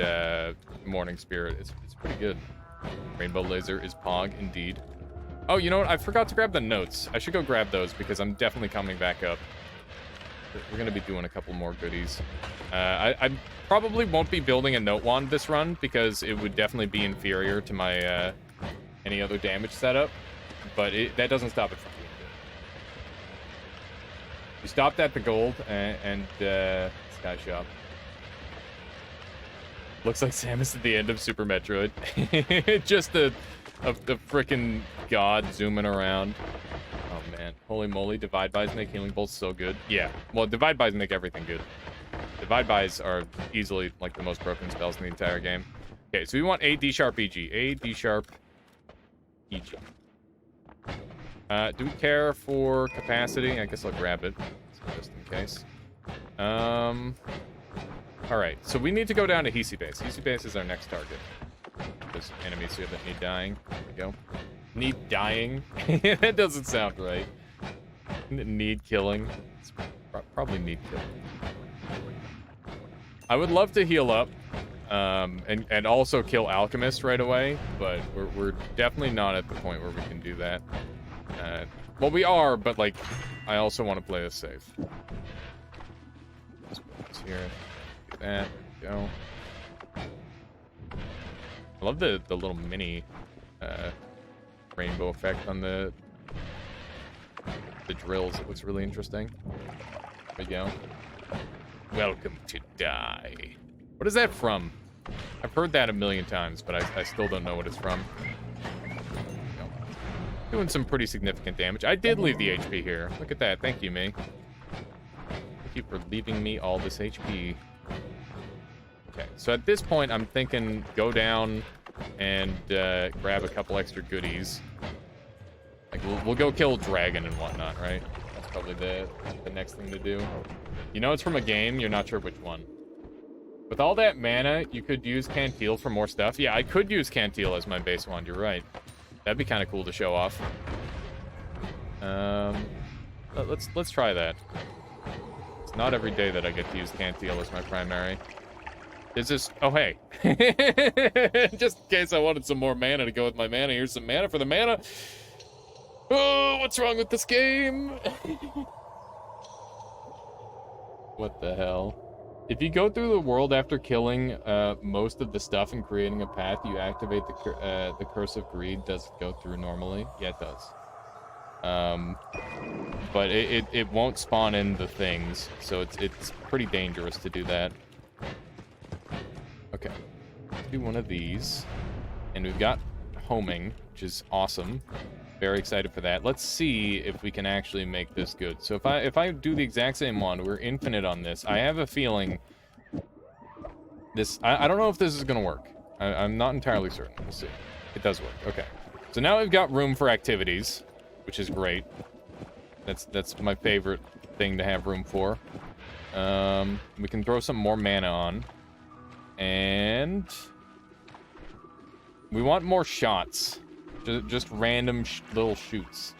Morning Spirit. It's pretty good. Rainbow Laser is Pog, indeed. Oh, you know what? I forgot to grab the notes. I should go grab those because I'm definitely coming back up. We're going to be doing a couple more goodies. I probably won't be building a note wand this run because it would definitely be inferior to my any other damage setup. But that doesn't stop it from being good. We stopped at the gold and Sky Shop. Looks like Samus at the end of Super Metroid. Just the frickin' god zooming around. Oh man, holy moly! Divide buys make healing bolts so good. Yeah, well, divide buys make everything good. Divide buys are easily like the most broken spells in the entire game. Okay, so we want A D sharp EG. A D sharp EG. Do we care for capacity? I guess I'll grab it, just in case. Alright, so we need to go down to Hisi Base. Hisi Base is our next target. There's enemies here that need dying. There we go. Need dying? That doesn't sound right. Need killing. It's probably need killing. I would love to heal up, and also kill Alchemist right away, but we're definitely not at the point where we can do that. Well, we are, but like, I also want to play this safe. Let's here. Do that. Go. I love the little mini rainbow effect on the drills. It looks really interesting. There we go. Welcome to die. What is that from? I've heard that a million times, but I still don't know what it's from. Doing some pretty significant damage. I did leave the HP here. Look at that. Thank you, me. Thank you for leaving me all this HP. Okay, so at this point, I'm thinking go down and grab a couple extra goodies. Like, we'll go kill Dragon and whatnot, right? That's probably the next thing to do. You know it's from a game, you're not sure which one. With all that mana, you could use Cantil for more stuff. Yeah, I could use Cantil as my base wand, you're right. That'd be kind of cool to show off. Let's try that. It's not every day that I get to use Cantil as my primary. Is this... Oh, hey. Just in case I wanted some more mana to go with my mana. Here's some mana for the mana. Oh, what's wrong with this game? What the hell? If you go through the world after killing most of the stuff and creating a path, you activate the Curse of Greed. Does it go through normally? Yeah, it does. But it won't spawn in the things, so it's pretty dangerous to do that. Okay, let's do one of these. And we've got homing, which is awesome. Very excited for that. Let's see if we can actually make this good. So if I do the exact same one, we're infinite on this. I have a feeling this... I don't know if this is going to work. I'm not entirely certain. We'll see. It does work. Okay. So now we've got room for activities, which is great. That's my favorite thing to have room for. We can throw some more mana on. And we want more shots. Just random little shoots.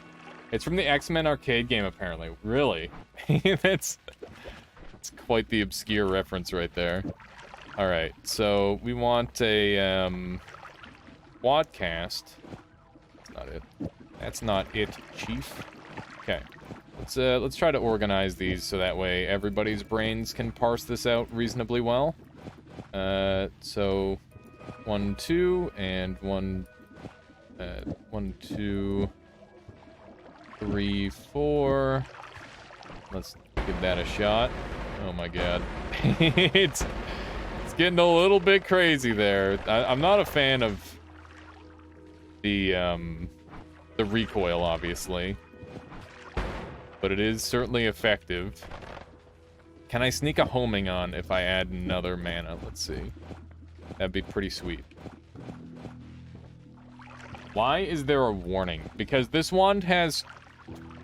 It's from the X-Men arcade game, apparently. Really? That's quite the obscure reference right there. All right, so we want a wadcast. That's not it. That's not it, Chief. Okay, let's try to organize these so that way everybody's brains can parse this out reasonably well. So 1, 2, and 1, 2, 3, 4. Let's give that a shot. Oh my god. It's getting a little bit crazy there. I'm not a fan of the recoil, obviously. But it is certainly effective. Can I sneak a homing on if I add another mana? Let's see. That'd be pretty sweet. Why is there a warning? Because this wand has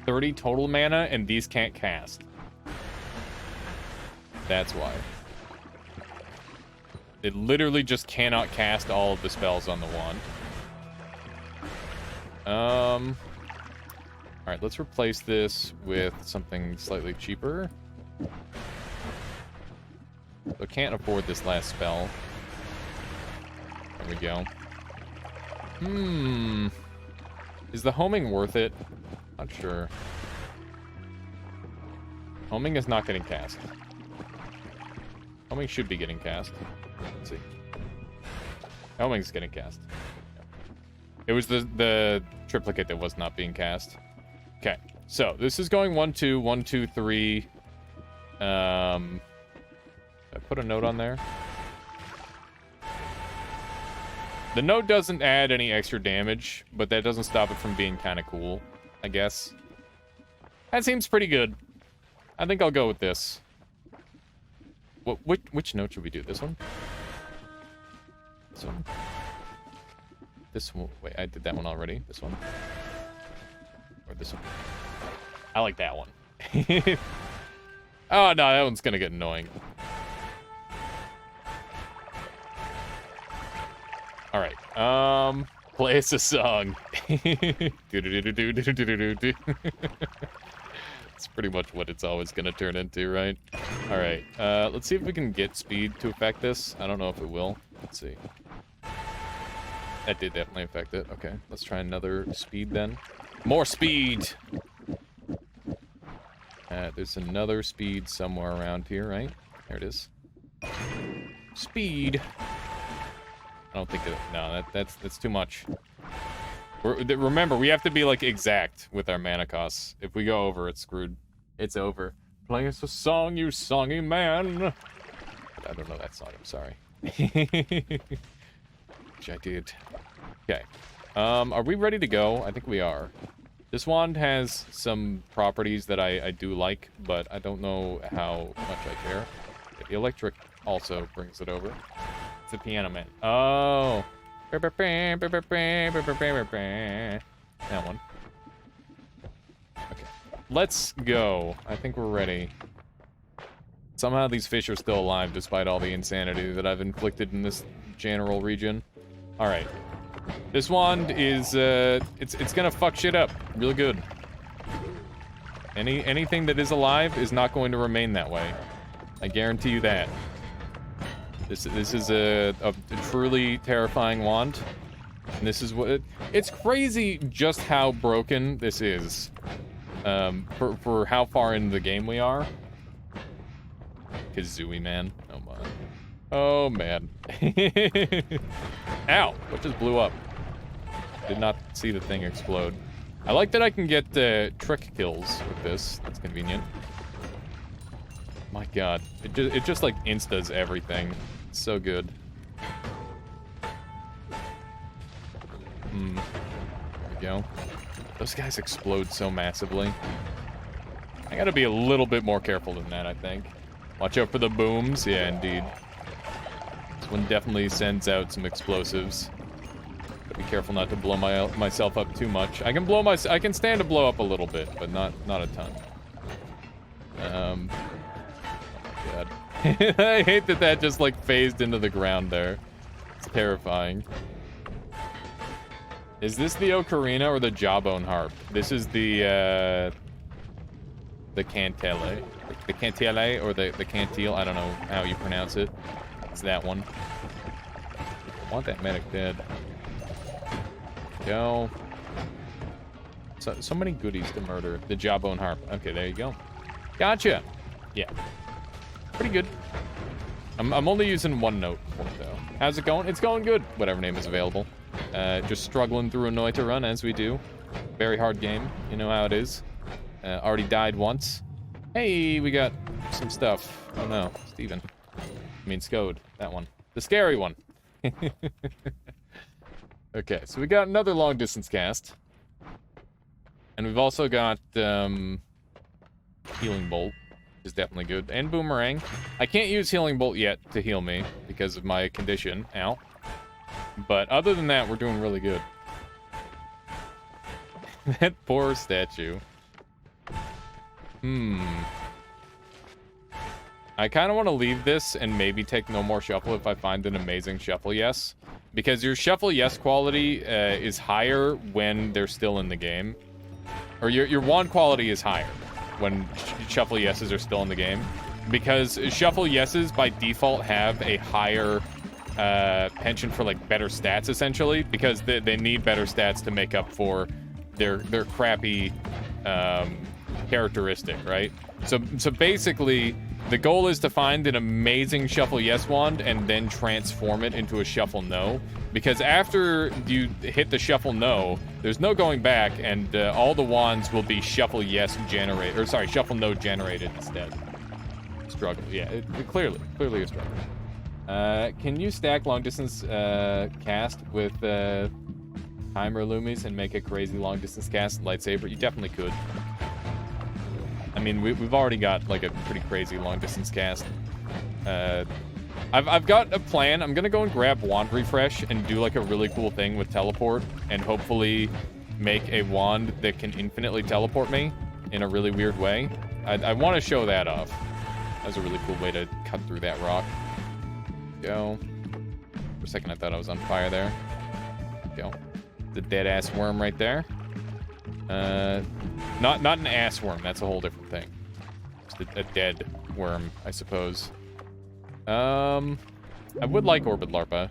30 total mana and these can't cast. That's why. It literally just cannot cast all of the spells on the wand. Alright, let's replace this with something slightly cheaper. I can't afford this last spell. There we go. Is the homing worth it? Not sure. Homing is not getting cast. Homing should be getting cast. Let's see. Homing's getting cast. It was the triplicate that was not being cast. Okay, so this is going 1-2, 1-2, 3. I put a note on there. The note doesn't add any extra damage, but that doesn't stop it from being kind of cool, I guess. That seems pretty good. I think I'll go with this. Which note should we do? This one? This one? This one? Wait, I did that one already. This one? Or this one? I like that one. Oh, no, that one's gonna get annoying. Alright, play us a song. It's pretty much what it's always gonna turn into, right? Alright, let's see if we can get speed to affect this. I don't know if it will. Let's see. That did definitely affect it. Okay, let's try another speed then. More speed! There's another speed somewhere around here, right? There it is. Speed! I don't think no, that's too much. Remember, we have to be, like, exact with our mana costs. If we go over, it's screwed. It's over. Play us a song, you songy man! I don't know that song, I'm sorry. Which I did. Okay. Are we ready to go? I think we are. This wand has some properties that I do like, but I don't know how much I care. The electric also brings it over. It's the piano man. Oh. That one. Okay. Let's go. I think we're ready. Somehow these fish are still alive despite all the insanity that I've inflicted in this general region. Alright. This wand is, it's gonna fuck shit up real good. Anything that is alive is not going to remain that way. I guarantee you that. This is a truly terrifying wand. And this is what... It's crazy just how broken this is. For how far into the game we are. Kazooie, man. Oh, my. Oh, man. Ow! What just blew up? Did not see the thing explode. I like that I can get trick kills with this. That's convenient. My god. It just like instas everything. It's so good. There we go. Those guys explode so massively. I gotta be a little bit more careful than that, I think. Watch out for the booms. Yeah, indeed. This one definitely sends out some explosives. Gotta be careful not to blow myself up too much. I can stand to blow up a little bit, but not a ton. Oh my god. I hate that just like phased into the ground there. It's terrifying. Is this the ocarina or the jawbone harp? This is the cantele. The cantele or the cantil, I don't know how you pronounce it. It's that one. I want that medic dead. Go. So many goodies to murder. The jawbone harp. Okay, there you go. Gotcha. Yeah. Pretty good. I'm only using one note for it, though. How's it going? It's going good. Whatever name is available. Just struggling through a Noita run, as we do. Very hard game. You know how it is. Already died once. Hey, we got some stuff. Oh, no. Steven. I mean, Scode. That one. The scary one. Okay, so we got another long-distance cast. And we've also got, Healing Bolt. Is definitely good. And Boomerang. I can't use Healing Bolt yet to heal me because of my condition. Ow. But other than that, we're doing really good. That poor statue. I kind of want to leave this and maybe take no more shuffle if I find an amazing shuffle yes. Because your shuffle yes quality is higher when they're still in the game. Or your wand quality is higher when shuffle yeses are still in the game. Because shuffle yeses by default have a higher penchant for like better stats essentially. Because they need better stats to make up for their crappy characteristic, right? So basically, the goal is to find an amazing shuffle yes wand and then transform it into a shuffle no. Because after you hit the shuffle no, there's no going back, and all the wands will be shuffle yes generated, or sorry, shuffle no generated instead. Struggle, yeah, clearly a struggle. Can you stack long distance cast with timer loomies and make a crazy long distance cast lightsaber? You definitely could. I mean, we've already got like a pretty crazy long distance cast. I've got a plan. I'm gonna go and grab wand refresh and do like a really cool thing with teleport, and hopefully make a wand that can infinitely teleport me in a really weird way. I want to show that off. That was a really cool way to cut through that rock. Go. For a second, I thought I was on fire there. Go. The dead ass worm right there. Not an ass worm. That's a whole different thing. Just a dead worm, I suppose. I would like Orbit Larpa.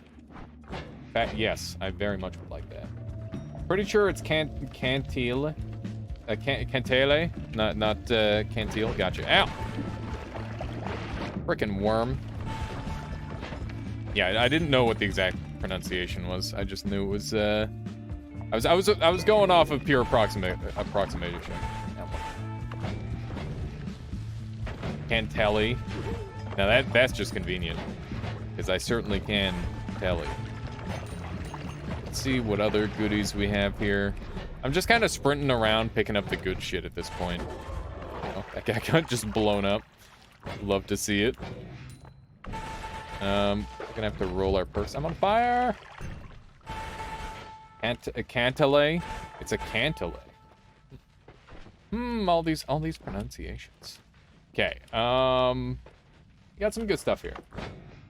In fact, yes, I very much would like that. Pretty sure it's Cantile. Cantele, not Cantile. Gotcha. Ow! Frickin' worm. Yeah, I didn't know what the exact pronunciation was. I just knew it was. I was going off of pure approximation. Cantelli. Now that's just convenient, because I certainly can telly. Let's see what other goodies we have here. I'm just kind of sprinting around picking up the good shit at this point. Oh, that guy got just blown up. Love to see it. We're gonna have to roll our perks. I'm on fire. A Cantele. It's a Cantele. All these pronunciations. Okay. Got some good stuff here.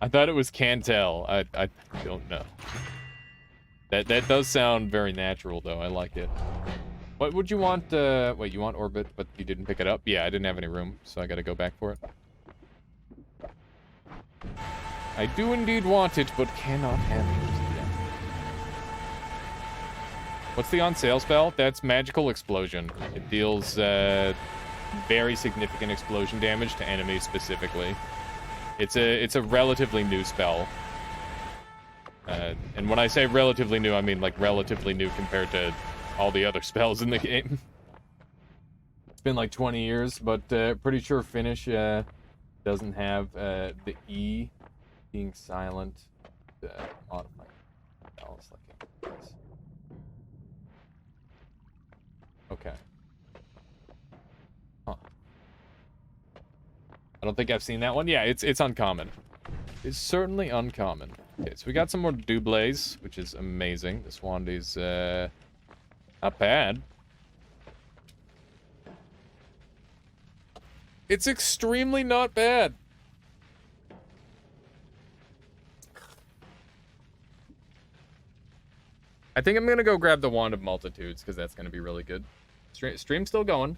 I thought it was Cantel. I don't know. That does sound very natural though. I like it. What would you want? Wait, you want orbit, but you didn't pick it up? Yeah, I didn't have any room, so I got to go back for it. I do indeed want it, but cannot have it. What's the on sale spell? That's Magical Explosion. It deals very significant explosion damage to enemies specifically. It's a relatively new spell. And when I say relatively new, I mean like relatively new compared to all the other spells in the game. It's been like 20 years, but pretty sure Finish doesn't have the E being silent modifier. Okay. Huh. I don't think I've seen that one. Yeah, it's uncommon. It's certainly uncommon. Okay, so we got some more doublés, which is amazing. This wand is not bad. It's extremely not bad. I think I'm gonna go grab the Wand of Multitudes, because that's gonna be really good. Stream's still going.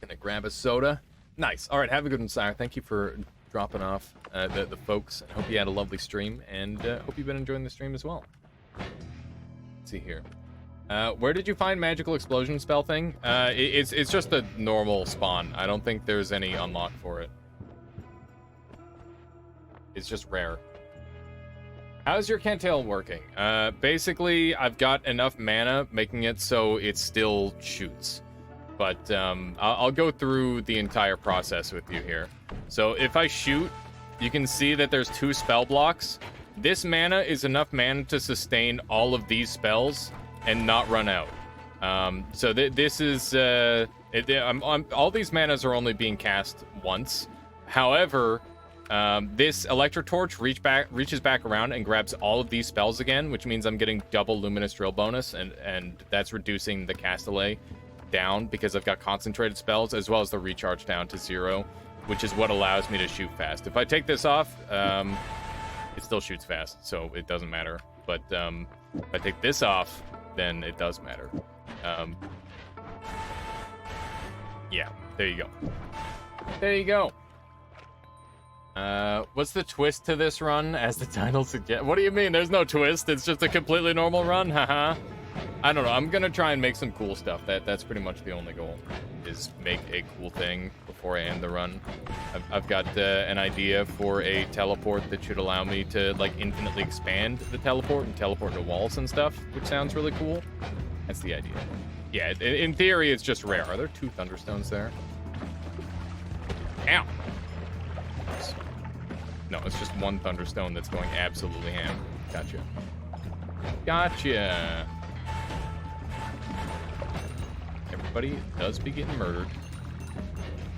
Gonna grab a soda. Nice. All right, have a good one, Sire. Thank you for dropping off the folks. I hope you had a lovely stream, and hope you've been enjoying the stream as well. Let's see here. Where did you find Magical Explosion spell thing? It's just a normal spawn. I don't think there's any unlock for it. It's just rare. How's your Cantail working? Basically, I've got enough mana making it so it still shoots. But I'll go through the entire process with you here. So if I shoot, you can see that there's 2 spell blocks. This mana is enough mana to sustain all of these spells and not run out. So this is... all these manas are only being cast once. However, This Electric Torch reaches back around and grabs all of these spells again, which means I'm getting double Luminous Drill bonus, and that's reducing the cast delay down because I've got concentrated spells, as well as the recharge down to 0, which is what allows me to shoot fast. If I take this off, it still shoots fast, so it doesn't matter. But if I take this off, then it does matter. Yeah, there you go. There you go. What's the twist to this run, as the title suggests? What do you mean? There's no twist. It's just a completely normal run. Haha. I don't know. I'm gonna try and make some cool stuff. That's pretty much the only goal, is make a cool thing before I end the run. I've got an idea for a teleport that should allow me to like infinitely expand the teleport and teleport to walls and stuff, which sounds really cool. That's the idea. Yeah, in theory, it's just rare. Are there 2 Thunderstones there? Ow! No, it's just 1 Thunderstone that's going absolutely ham. Gotcha. Gotcha! Everybody does be getting murdered.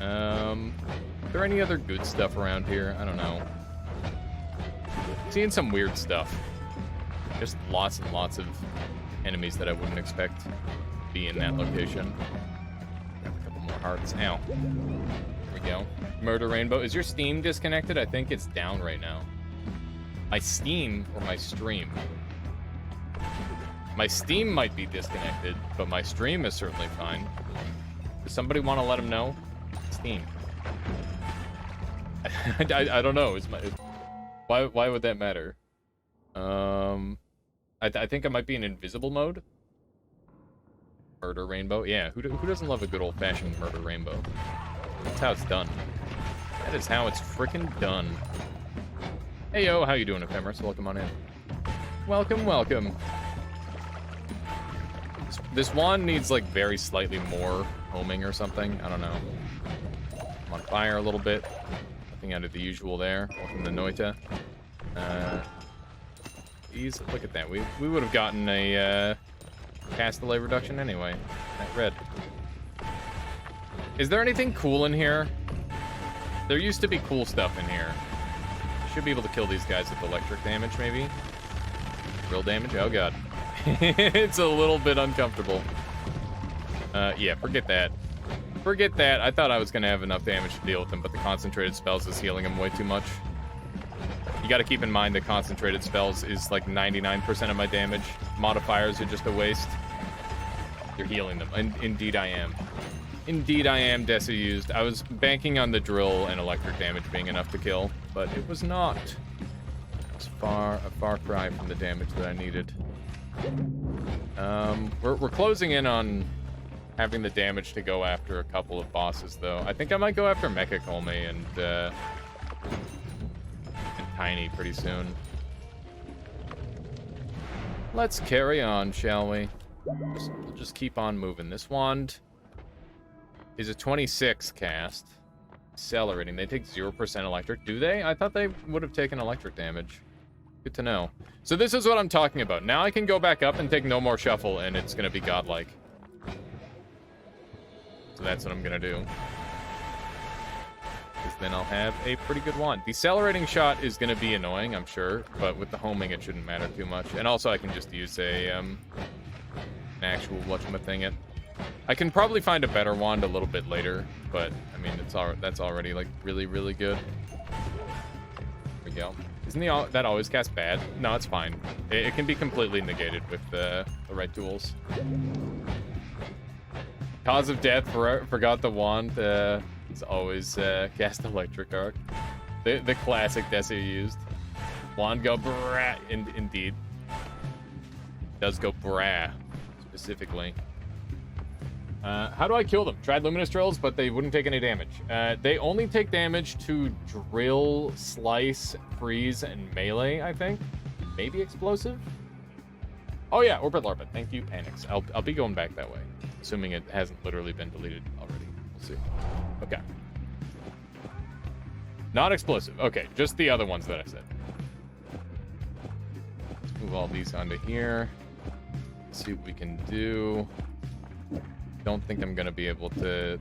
Is there any other good stuff around here? I don't know. Seeing some weird stuff. Just lots and lots of enemies that I wouldn't expect to be in that location. Got a couple more hearts. Ow. There we go. Murder Rainbow. Is your Steam disconnected? I think it's down right now. My Steam or my stream? My Steam might be disconnected, but my stream is certainly fine. Does somebody want to let him know? Steam. I don't know. Why would that matter? I think I might be in invisible mode. Murder Rainbow. Yeah, who doesn't love a good old-fashioned Murder Rainbow? That's how it's done. That is how it's freaking done. Hey yo, how you doing, Ephemeris? Welcome on in. Welcome, welcome. This wand needs like very slightly more homing or something. I don't know. I'm on fire a little bit. Nothing out of the usual there. Welcome to Noita. Look at that. We would have gotten a cast delay reduction anyway. That red. Is there anything cool in here? There used to be cool stuff in here. Should be able to kill these guys with electric damage, maybe. Real damage? Oh god. It's a little bit uncomfortable. Yeah, forget that. Forget that. I thought I was going to have enough damage to deal with them, but the concentrated spells is healing them way too much. You got to keep in mind that concentrated spells is like 99% of my damage. Modifiers are just a waste. You're healing them. And indeed I am. Indeed I am, Desi used. I was banking on the drill and electric damage being enough to kill, but it was not. It's a far cry from the damage that I needed. We're closing in on having the damage to go after a couple of bosses, though. I think I might go after Mecha Colme and Tiny pretty soon. Let's carry on, shall we? We'll just keep on moving. This wand is a 26 cast. Accelerating. They take 0% electric. Do they? I thought they would have taken electric damage. Good to know. So this is what I'm talking about. Now I can go back up and take no more shuffle, and it's going to be godlike. So that's what I'm going to do. Because then I'll have a pretty good wand. Decelerating shot is going to be annoying, I'm sure, but with the homing it shouldn't matter too much. And also I can just use an actual whatchamacallit. I can probably find a better wand a little bit later, but I mean that's already like really, really good. There we go. Isn't that always cast bad? No, it's fine. It can be completely negated with the right tools. Cause of death, forgot the wand. It's always cast electric arc. The classic Desi used. Wand go brah. Indeed. Does go brah, specifically. How do I kill them? Tried luminous drills, but they wouldn't take any damage. They only take damage to drill, slice, freeze, and melee, I think. Maybe explosive? Oh yeah, Orbit Larva. Thank you, Panics. I'll be going back that way. Assuming it hasn't literally been deleted already. We'll see. Okay. Not explosive. Okay, just the other ones that I said. Let's move all these onto here. See what we can do. Don't think I'm going to be able to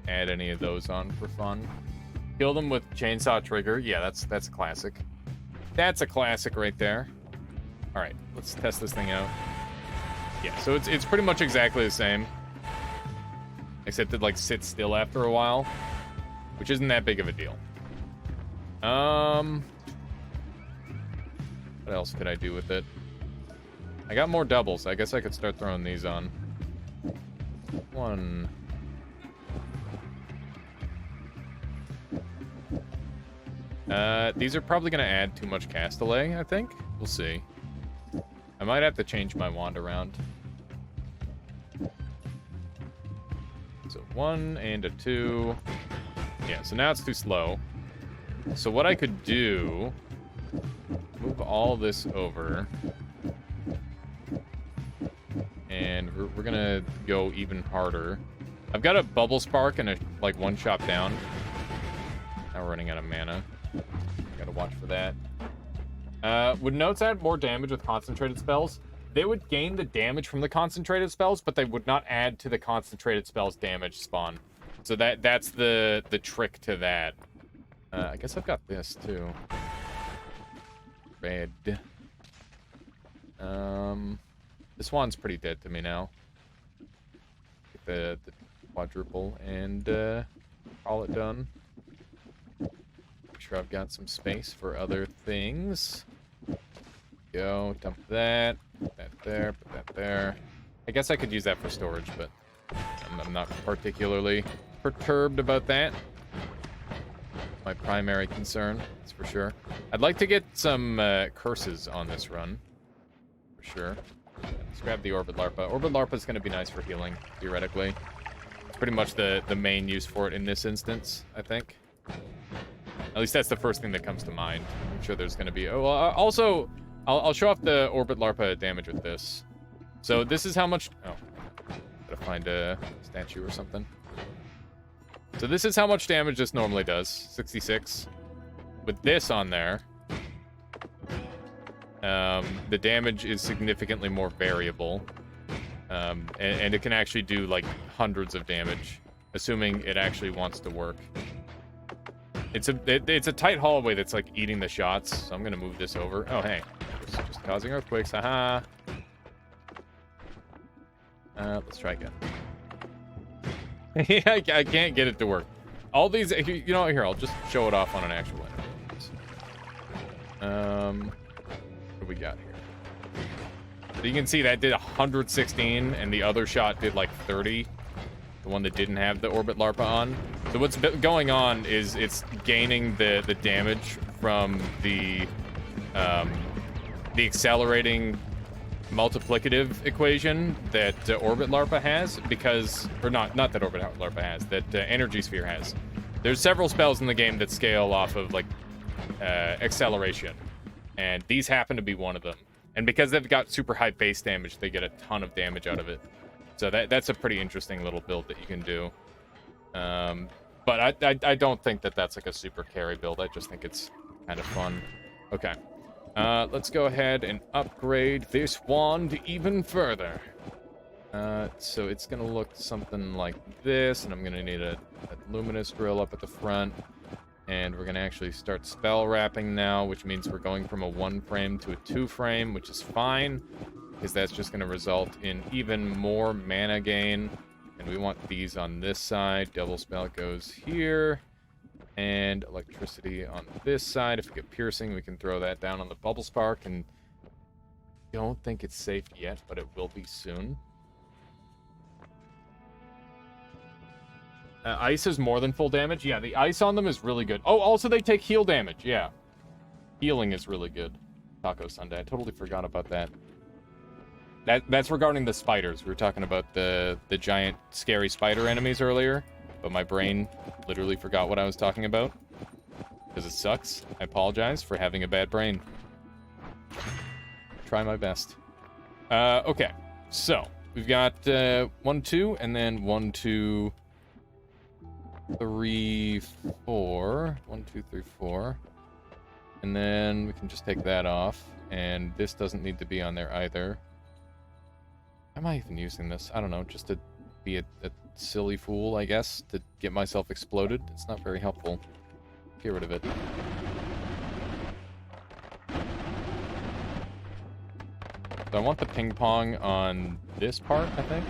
add any of those on for fun. Kill them with chainsaw trigger. Yeah, that's a classic. That's a classic right there. All right, let's test this thing out. Yeah, so it's pretty much exactly the same, except it like sits still after a while, which isn't that big of a deal. What else could I do with it? I got more doubles. I guess I could start throwing these on. One. These are probably going to add too much cast delay, I think. We'll see. I might have to change my wand around. So 1 and a 2. Yeah, so now it's too slow. So what I could do... Move all this over. And we're going to go even harder. I've got a bubble spark and a like one shot down. Now we're running out of mana. Gotta watch for that. Would notes add more damage with concentrated spells? They would gain the damage from the concentrated spells, but they would not add to the concentrated spells damage spawn. So that's the trick to that. I guess I've got this too. Red. This one's pretty dead to me now. Get the quadruple and call it done. Make sure I've got some space for other things. Go, dump that. Put that there, put that there. I guess I could use that for storage, but I'm not particularly perturbed about that. My primary concern, that's for sure. I'd like to get some curses on this run, for sure. Let's grab the Orbit Larpa. Orbit Larpa is going to be nice for healing, theoretically. It's pretty much the main use for it in this instance, I think. At least that's the first thing that comes to mind. I'm sure there's going to be... Oh, also, I'll show off the Orbit Larpa damage with this. So this is how much... Oh, gotta find a statue or something. So this is how much damage this normally does. 66. With this on there, the damage is significantly more variable. And it can actually do, like, hundreds of damage, assuming it actually wants to work. It's a tight hallway that's, like, eating the shots, so I'm gonna move this over. Oh, hey. Just causing earthquakes, haha. Let's try again. Yeah, I can't get it to work. All these, you know, here, I'll just show it off on an actual enemy. What do we got here? So you can see that did 116, and the other shot did like 30. The one that didn't have the Orbit Larpa on. So what's going on is it's gaining the damage from the accelerating multiplicative equation that Orbit Larpa has, because, or not that Orbit Larpa has, that Energy Sphere has. There's several spells in the game that scale off of like acceleration, and these happen to be one of them. And because they've got super high base damage, they get a ton of damage out of it. So that's a pretty interesting little build that you can do. But I don't think that that's like a super carry build. I just think it's kind of fun. Okay. Let's go ahead and upgrade this wand even further. So it's going to look something like this, and I'm going to need a luminous drill up at the front. And we're going to actually start spell wrapping now, which means we're going from a 1 frame to a 2 frame, which is fine, because that's just going to result in even more mana gain. And we want these on this side. Double spell goes here. And electricity on this side. If we get piercing, we can throw that down on the bubble spark. And don't think it's safe yet, but it will be soon. Ice is more than full damage. Yeah, the ice on them is really good. Oh, also they take heal damage. Yeah. Healing is really good. Taco Sunday. I totally forgot about that. That's regarding the spiders. We were talking about the giant scary spider enemies earlier, but my brain literally forgot what I was talking about because it sucks. I apologize for having a bad brain. Try my best. Okay, so we've got 1, 2, and then 1, 2, 3, 4. 1, 2, 3, 4. And then we can just take that off, and this doesn't need to be on there either. Am I even using this? I don't know, just to be a silly fool, I guess, to get myself exploded. It's not very helpful. Get rid of it. So I want the ping pong on this part, I think.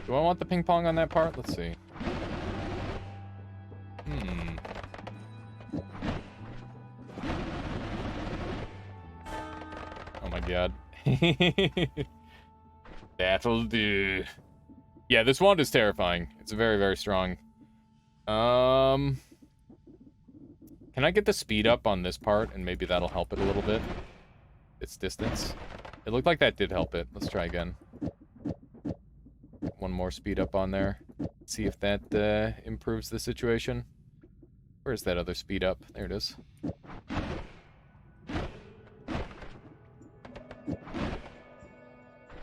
Do I want the ping pong on that part? Let's see. Oh my god. That'll do. Yeah, this wand is terrifying. It's very, very strong. Can I get the speed up on this part, and maybe that'll help it a little bit? Its distance. It looked like that did help it. Let's try again. One more speed up on there. See if that improves the situation. Where's that other speed up? There it is.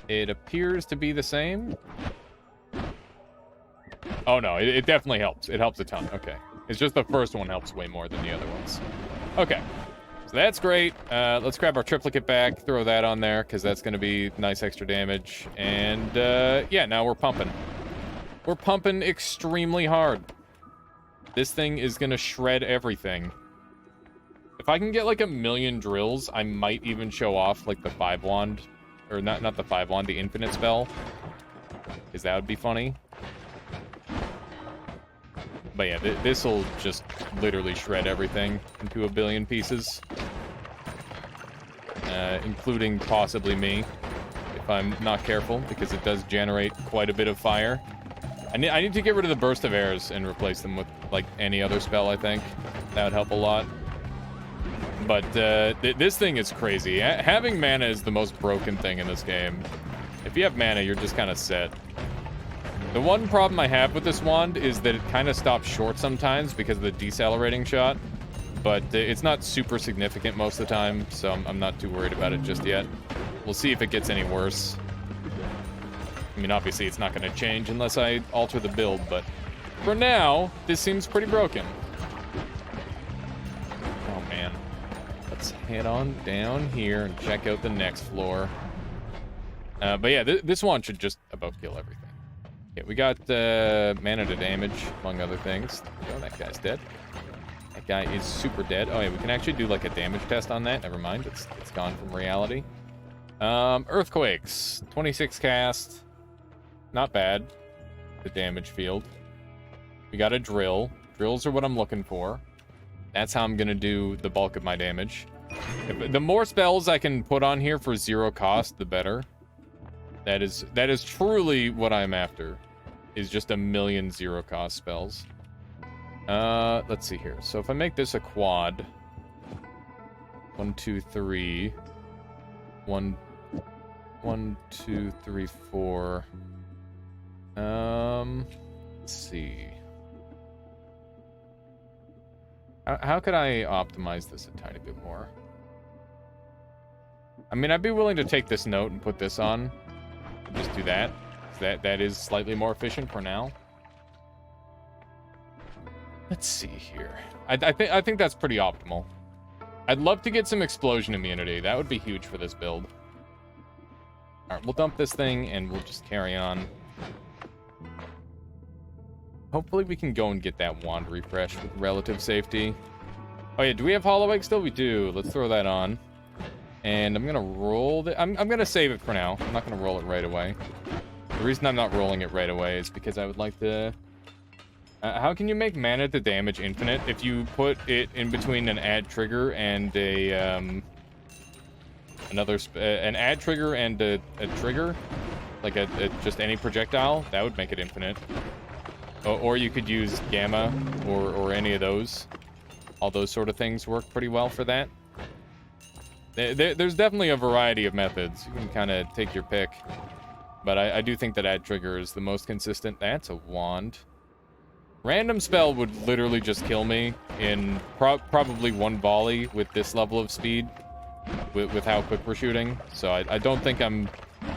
It appears to be the same. Oh no, it definitely helps. It helps a ton. Okay. It's just the first one helps way more than the other ones. Okay. So that's great. Let's grab our triplicate back, throw that on there, because that's going to be nice extra damage. And yeah, now we're pumping. We're pumping extremely hard. This thing is going to shred everything. If I can get like 1,000,000 drills, I might even show off like the 5 wand. Or not the 5 wand, the infinite spell. Because that would be funny. But yeah, this will just literally shred everything into 1,000,000,000 pieces. Including possibly me, if I'm not careful, because it does generate quite a bit of fire. I need to get rid of the burst of airs and replace them with, like, any other spell, I think. That would help a lot. But this thing is crazy. Having mana is the most broken thing in this game. If you have mana, you're just kind of set. The one problem I have with this wand is that it kind of stops short sometimes because of the decelerating shot. But it's not super significant most of the time, so I'm not too worried about it just yet. We'll see if it gets any worse. I mean, obviously it's not going to change unless I alter the build, but for now, this seems pretty broken. Oh man. Let's head on down here and check out the next floor. But yeah, this one should just about kill everything. Yeah, we got mana to damage, among other things. Oh, that guy's dead. That guy is super dead. Oh yeah, we can actually do like a damage test on that. Never mind, it's gone from reality. Earthquakes, 26 cast. Not bad. The damage field. We got a drill. Drills are what I'm looking for. That's how I'm gonna do the bulk of my damage. The more spells I can put on here for 0 cost, the better. That is truly what I'm after. Is just 1,000,000 0 cost spells. Let's see here. So if I make this a quad. 1, 2, 3. 1, 2, 3, 4. Let's see. How could I optimize this a tiny bit more? I mean, I'd be willing to take this note and put this on. Just do that. That is slightly more efficient for now. Let's see here. I think that's pretty optimal. I'd love to get some explosion immunity. That would be huge for this build. All right, we'll dump this thing and we'll just carry on. Hopefully we can go and get that wand refresh with relative safety. Oh yeah, do we have Hollow Egg still? We do. Let's throw that on. And I'm gonna roll it. I'm gonna save it for now. I'm not gonna roll it right away. The reason I'm not rolling it right away is because I would like to... how can you make mana to damage infinite if you put it in between an add trigger and a an add trigger and a trigger, like just any projectile? That would make it infinite. Or you could use gamma or any of those. All those sort of things work pretty well for that. There's definitely a variety of methods. You can kind of take your pick. But I do think that add trigger is the most consistent. That's a wand. Random spell would literally just kill me in probably one volley with this level of speed. With how quick we're shooting. So I don't think I'm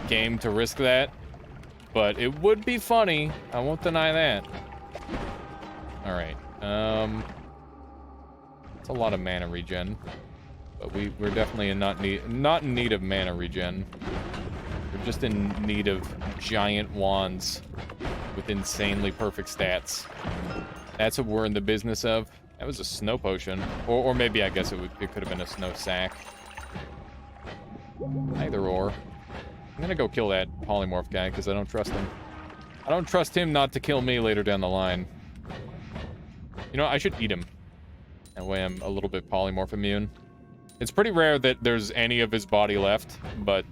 game to risk that. But it would be funny. I won't deny that. Alright. It's a lot of mana regen. But we're definitely not in need of mana regen. We're just in need of giant wands with insanely perfect stats. That's what we're in the business of. That was a snow potion. Or maybe, I guess, it could have been a snow sack. Either or. I'm gonna go kill that polymorph guy, because I don't trust him. I don't trust him not to kill me later down the line. You know, I should eat him. That way I'm a little bit polymorph immune. It's pretty rare that there's any of his body left, but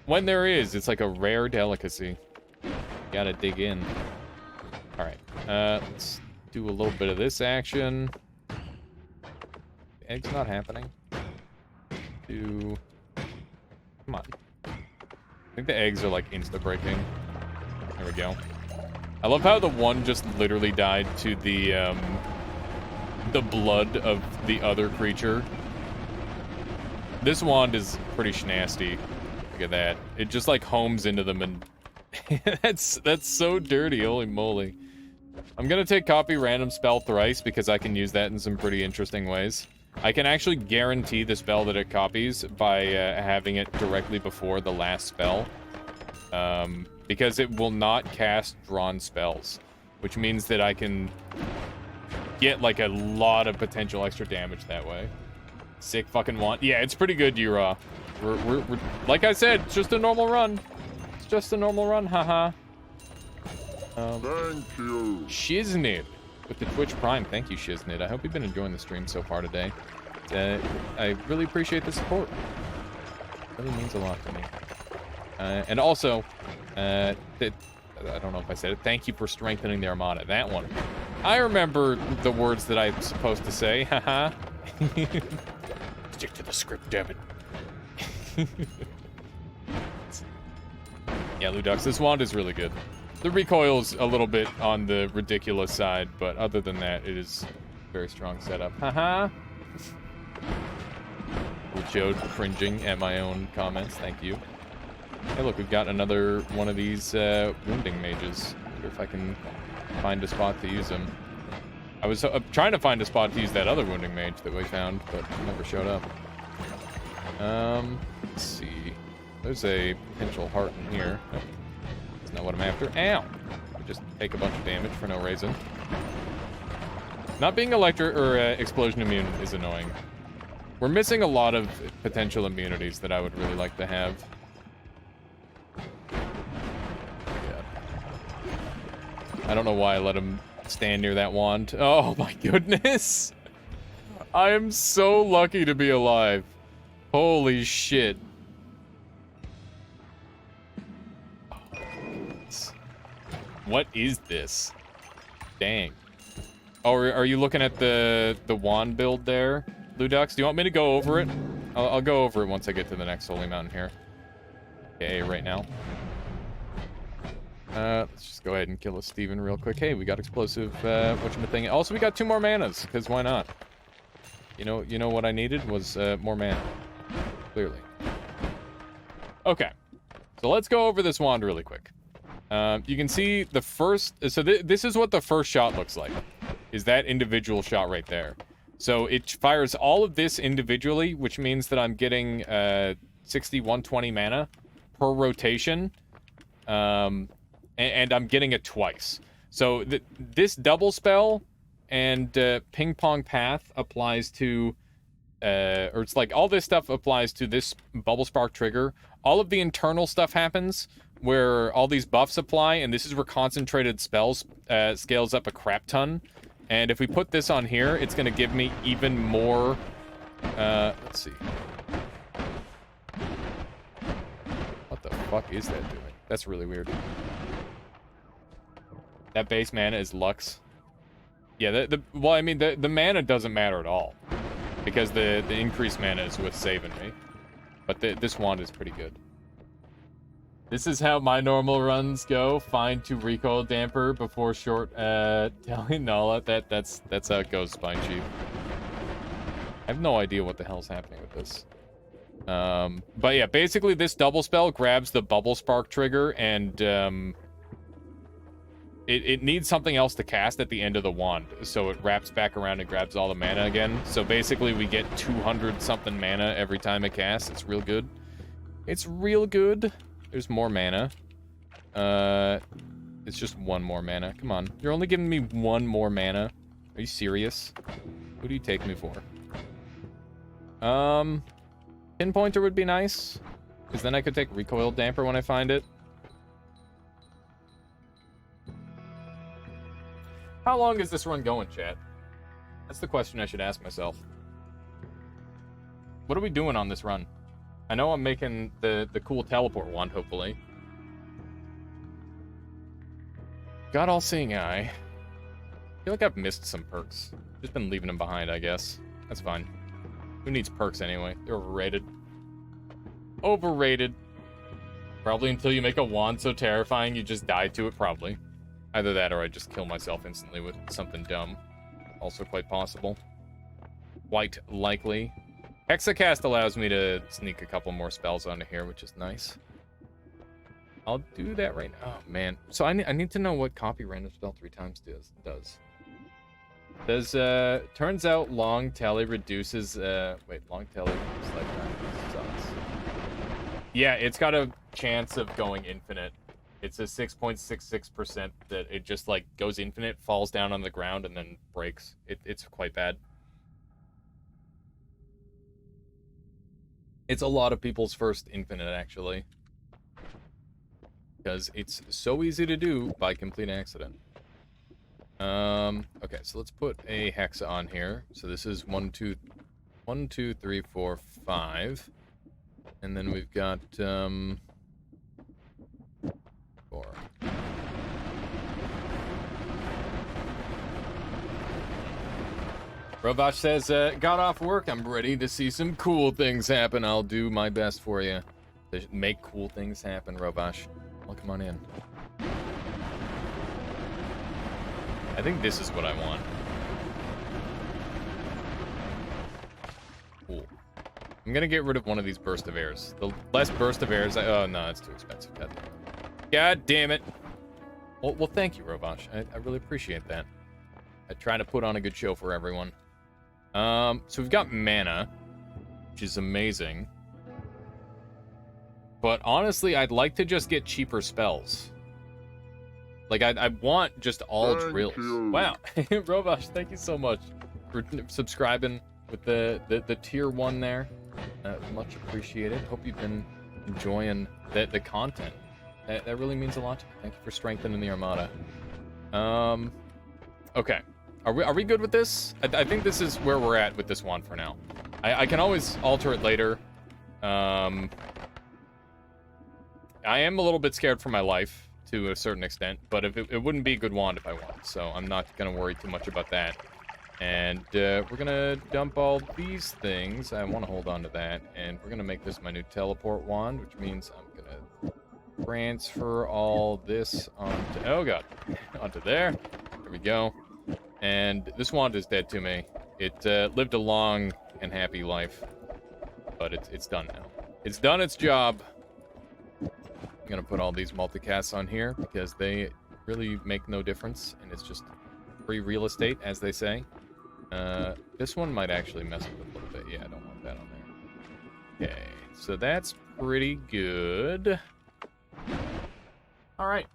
when there is, it's like a rare delicacy. Gotta dig in. Alright, let's do a little bit of this action. The egg's not happening. Come on. I think the eggs are like insta-breaking. There we go. I love how the one just literally died to the blood of the other creature. This wand is pretty schnasty. Look at that. It just like homes into them and that's so dirty, holy moly. I'm gonna take copy random spell thrice because I can use that in some pretty interesting ways. I can actually guarantee the spell that it copies by having it directly before the last spell. Because it will not cast drawn spells, which means that I can get like a lot of potential extra damage that way. Sick fucking wand. Yeah, it's pretty good, Yura. We're like I said, it's just a normal run. It's just a normal run, haha. Thank you. Shiznit with the Twitch Prime. Thank you, Shiznit. I hope you've been enjoying the stream so far today. I really appreciate the support. It really means a lot to me. And also, I don't know if I said it. Thank you for strengthening the Armada. That one. I remember the words that I'm supposed to say. Haha. Stick to the script, damn it. Yeah, Ludux, this wand is really good. The recoil's a little bit on the ridiculous side, but other than that, it is a very strong setup. Haha. Jode cringing at my own comments. Thank you. Hey, look, we've got another one of these wounding mages. I wonder if I can find a spot to use him. I was trying to find a spot to use that other wounding mage that we found, but it never showed up. Let's see. There's a potential heart in here. Nope. That's not what I'm after. Ow! Just take a bunch of damage for no reason. Not being electric or explosion immune is annoying. We're missing a lot of potential immunities that I would really like to have. I don't know why I let him stand near that wand. Oh my goodness! I am so lucky to be alive. Holy shit. What is this? Dang. Oh, are you looking at the wand build there, Ludux? Do you want me to go over it? I'll go over it once I get to the next holy mountain here. Okay, right now. Let's just go ahead and kill a Steven real quick. Hey, we got explosive whatchamacallit. Also, we got 2 more manas, because why not? You know what I needed was more mana. Clearly. Okay. So let's go over this wand really quick. You can see the first... So this is what the first shot looks like. Is that individual shot right there. So it fires all of this individually, which means that I'm getting 60, 120 mana per rotation. And I'm getting it twice. So this double spell and ping pong path applies to... or it's like all this stuff applies to this bubble spark trigger. All of the internal stuff happens where all these buffs apply, and this is where concentrated spells scales up a crap ton. And if we put this on here, it's going to give me even more... let's see. What the fuck is that doing? That's really weird. That base mana is Lux. Yeah, well, I mean, the mana doesn't matter at all. Because the increased mana is what's saving me. But this wand is pretty good. This is how my normal runs go. Find to recoil damper before short telling Nala. That's how it goes, Spine Chief. I have no idea what the hell's happening with this. But yeah, basically this double spell grabs the bubble spark trigger and it needs something else to cast at the end of the wand. So it wraps back around and grabs all the mana again. So basically we get 200 something mana every time it casts. It's real good. It's real good. There's more mana. It's just one more mana. Come on. You're only giving me one more mana. Are you serious? Who do you take me for? Pinpointer would be nice. Because then I could take Recoil Damper when I find it. How long is this run going, chat? That's the question I should ask myself. What are we doing on this run? I know I'm making the cool teleport wand, hopefully. God All-Seeing Eye. I feel like I've missed some perks. Just been leaving them behind, I guess. That's fine. Who needs perks anyway? They're overrated. Overrated. Probably until you make a wand so terrifying you just die to it, probably. Either that or I just kill myself instantly with something dumb. Also quite possible. Quite likely. Hexacast allows me to sneak a couple more spells onto here, which is nice. I'll do that right now. Oh, man. So I need to know what copy random spell 3 times does. Turns out long tally reduces, long tally reduces lifetime. Sucks. Yeah, it's got a chance of going infinite. It's a 6.66% that it just, like, goes infinite, falls down on the ground, and then breaks. It's quite bad. It's a lot of people's first infinite, actually. Because it's so easy to do by complete accident. Okay, so let's put a hex on here. So this is 1, 2, 3, 4, 5. And then we've got, 4. Rovash says, got off work, I'm ready to see some cool things happen. I'll do my best for you. To make cool things happen, Rovash. Well, come on in. I think this is what I want. Cool. I'm gonna get rid of one of these burst of airs. The less burst of airs, oh no, it's too expensive. God damn it. Well, thank you, Rovash. I really appreciate that. I try to put on a good show for everyone. So we've got mana, which is amazing. But honestly, I'd like to just get cheaper spells. Like, I want just all drills. Wow. Rovash, thank you so much for subscribing with the tier 1 there. Much appreciated. Hope you've been enjoying the content. That really means a lot to me. Thank you for strengthening the armada. Okay. Are we good with this? I think this is where we're at with this wand for now. I can always alter it later. I am a little bit scared for my life to a certain extent, but if it wouldn't be a good wand if I won, so I'm not gonna worry too much about that. And we're gonna dump all these things. I want to hold on to that, and we're gonna make this my new teleport wand, which means I'm gonna transfer all this onto onto there. There we go. And this wand is dead to me. It lived a long and happy life, but it's done now. It's done its job. I'm gonna put all these multicasts on here because they really make no difference, and it's just free real estate, as they say. This one might actually mess with it a little bit. Yeah, I don't want that on there. Okay, so that's pretty good. All right.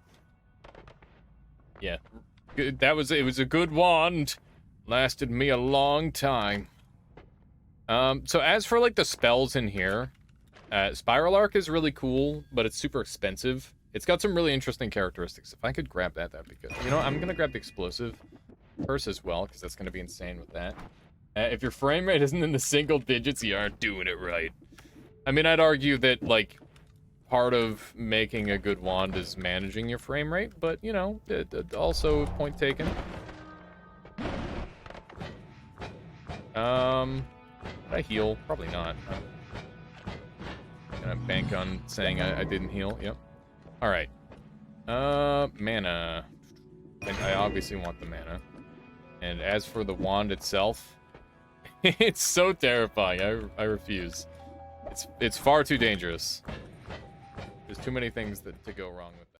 Yeah, good. It was a good wand. Lasted me a long time. So as for like the spells in here, Spiral Arc is really cool, but it's super expensive. It's got some really interesting characteristics. If I could grab that, that'd be good. You know, I'm gonna grab the explosive curse as well, because that's gonna be insane with that. If your frame rate isn't in the single digits, you aren't doing it right. I mean, I'd argue that, like, part of making a good wand is managing your frame rate, but, you know, also point taken. Did I heal? Probably not. I'm gonna bank on saying I didn't heal. Yep. Alright. Mana. I obviously want the mana. And as for the wand itself, it's so terrifying. I refuse. It's far too dangerous. There's too many things to go wrong with.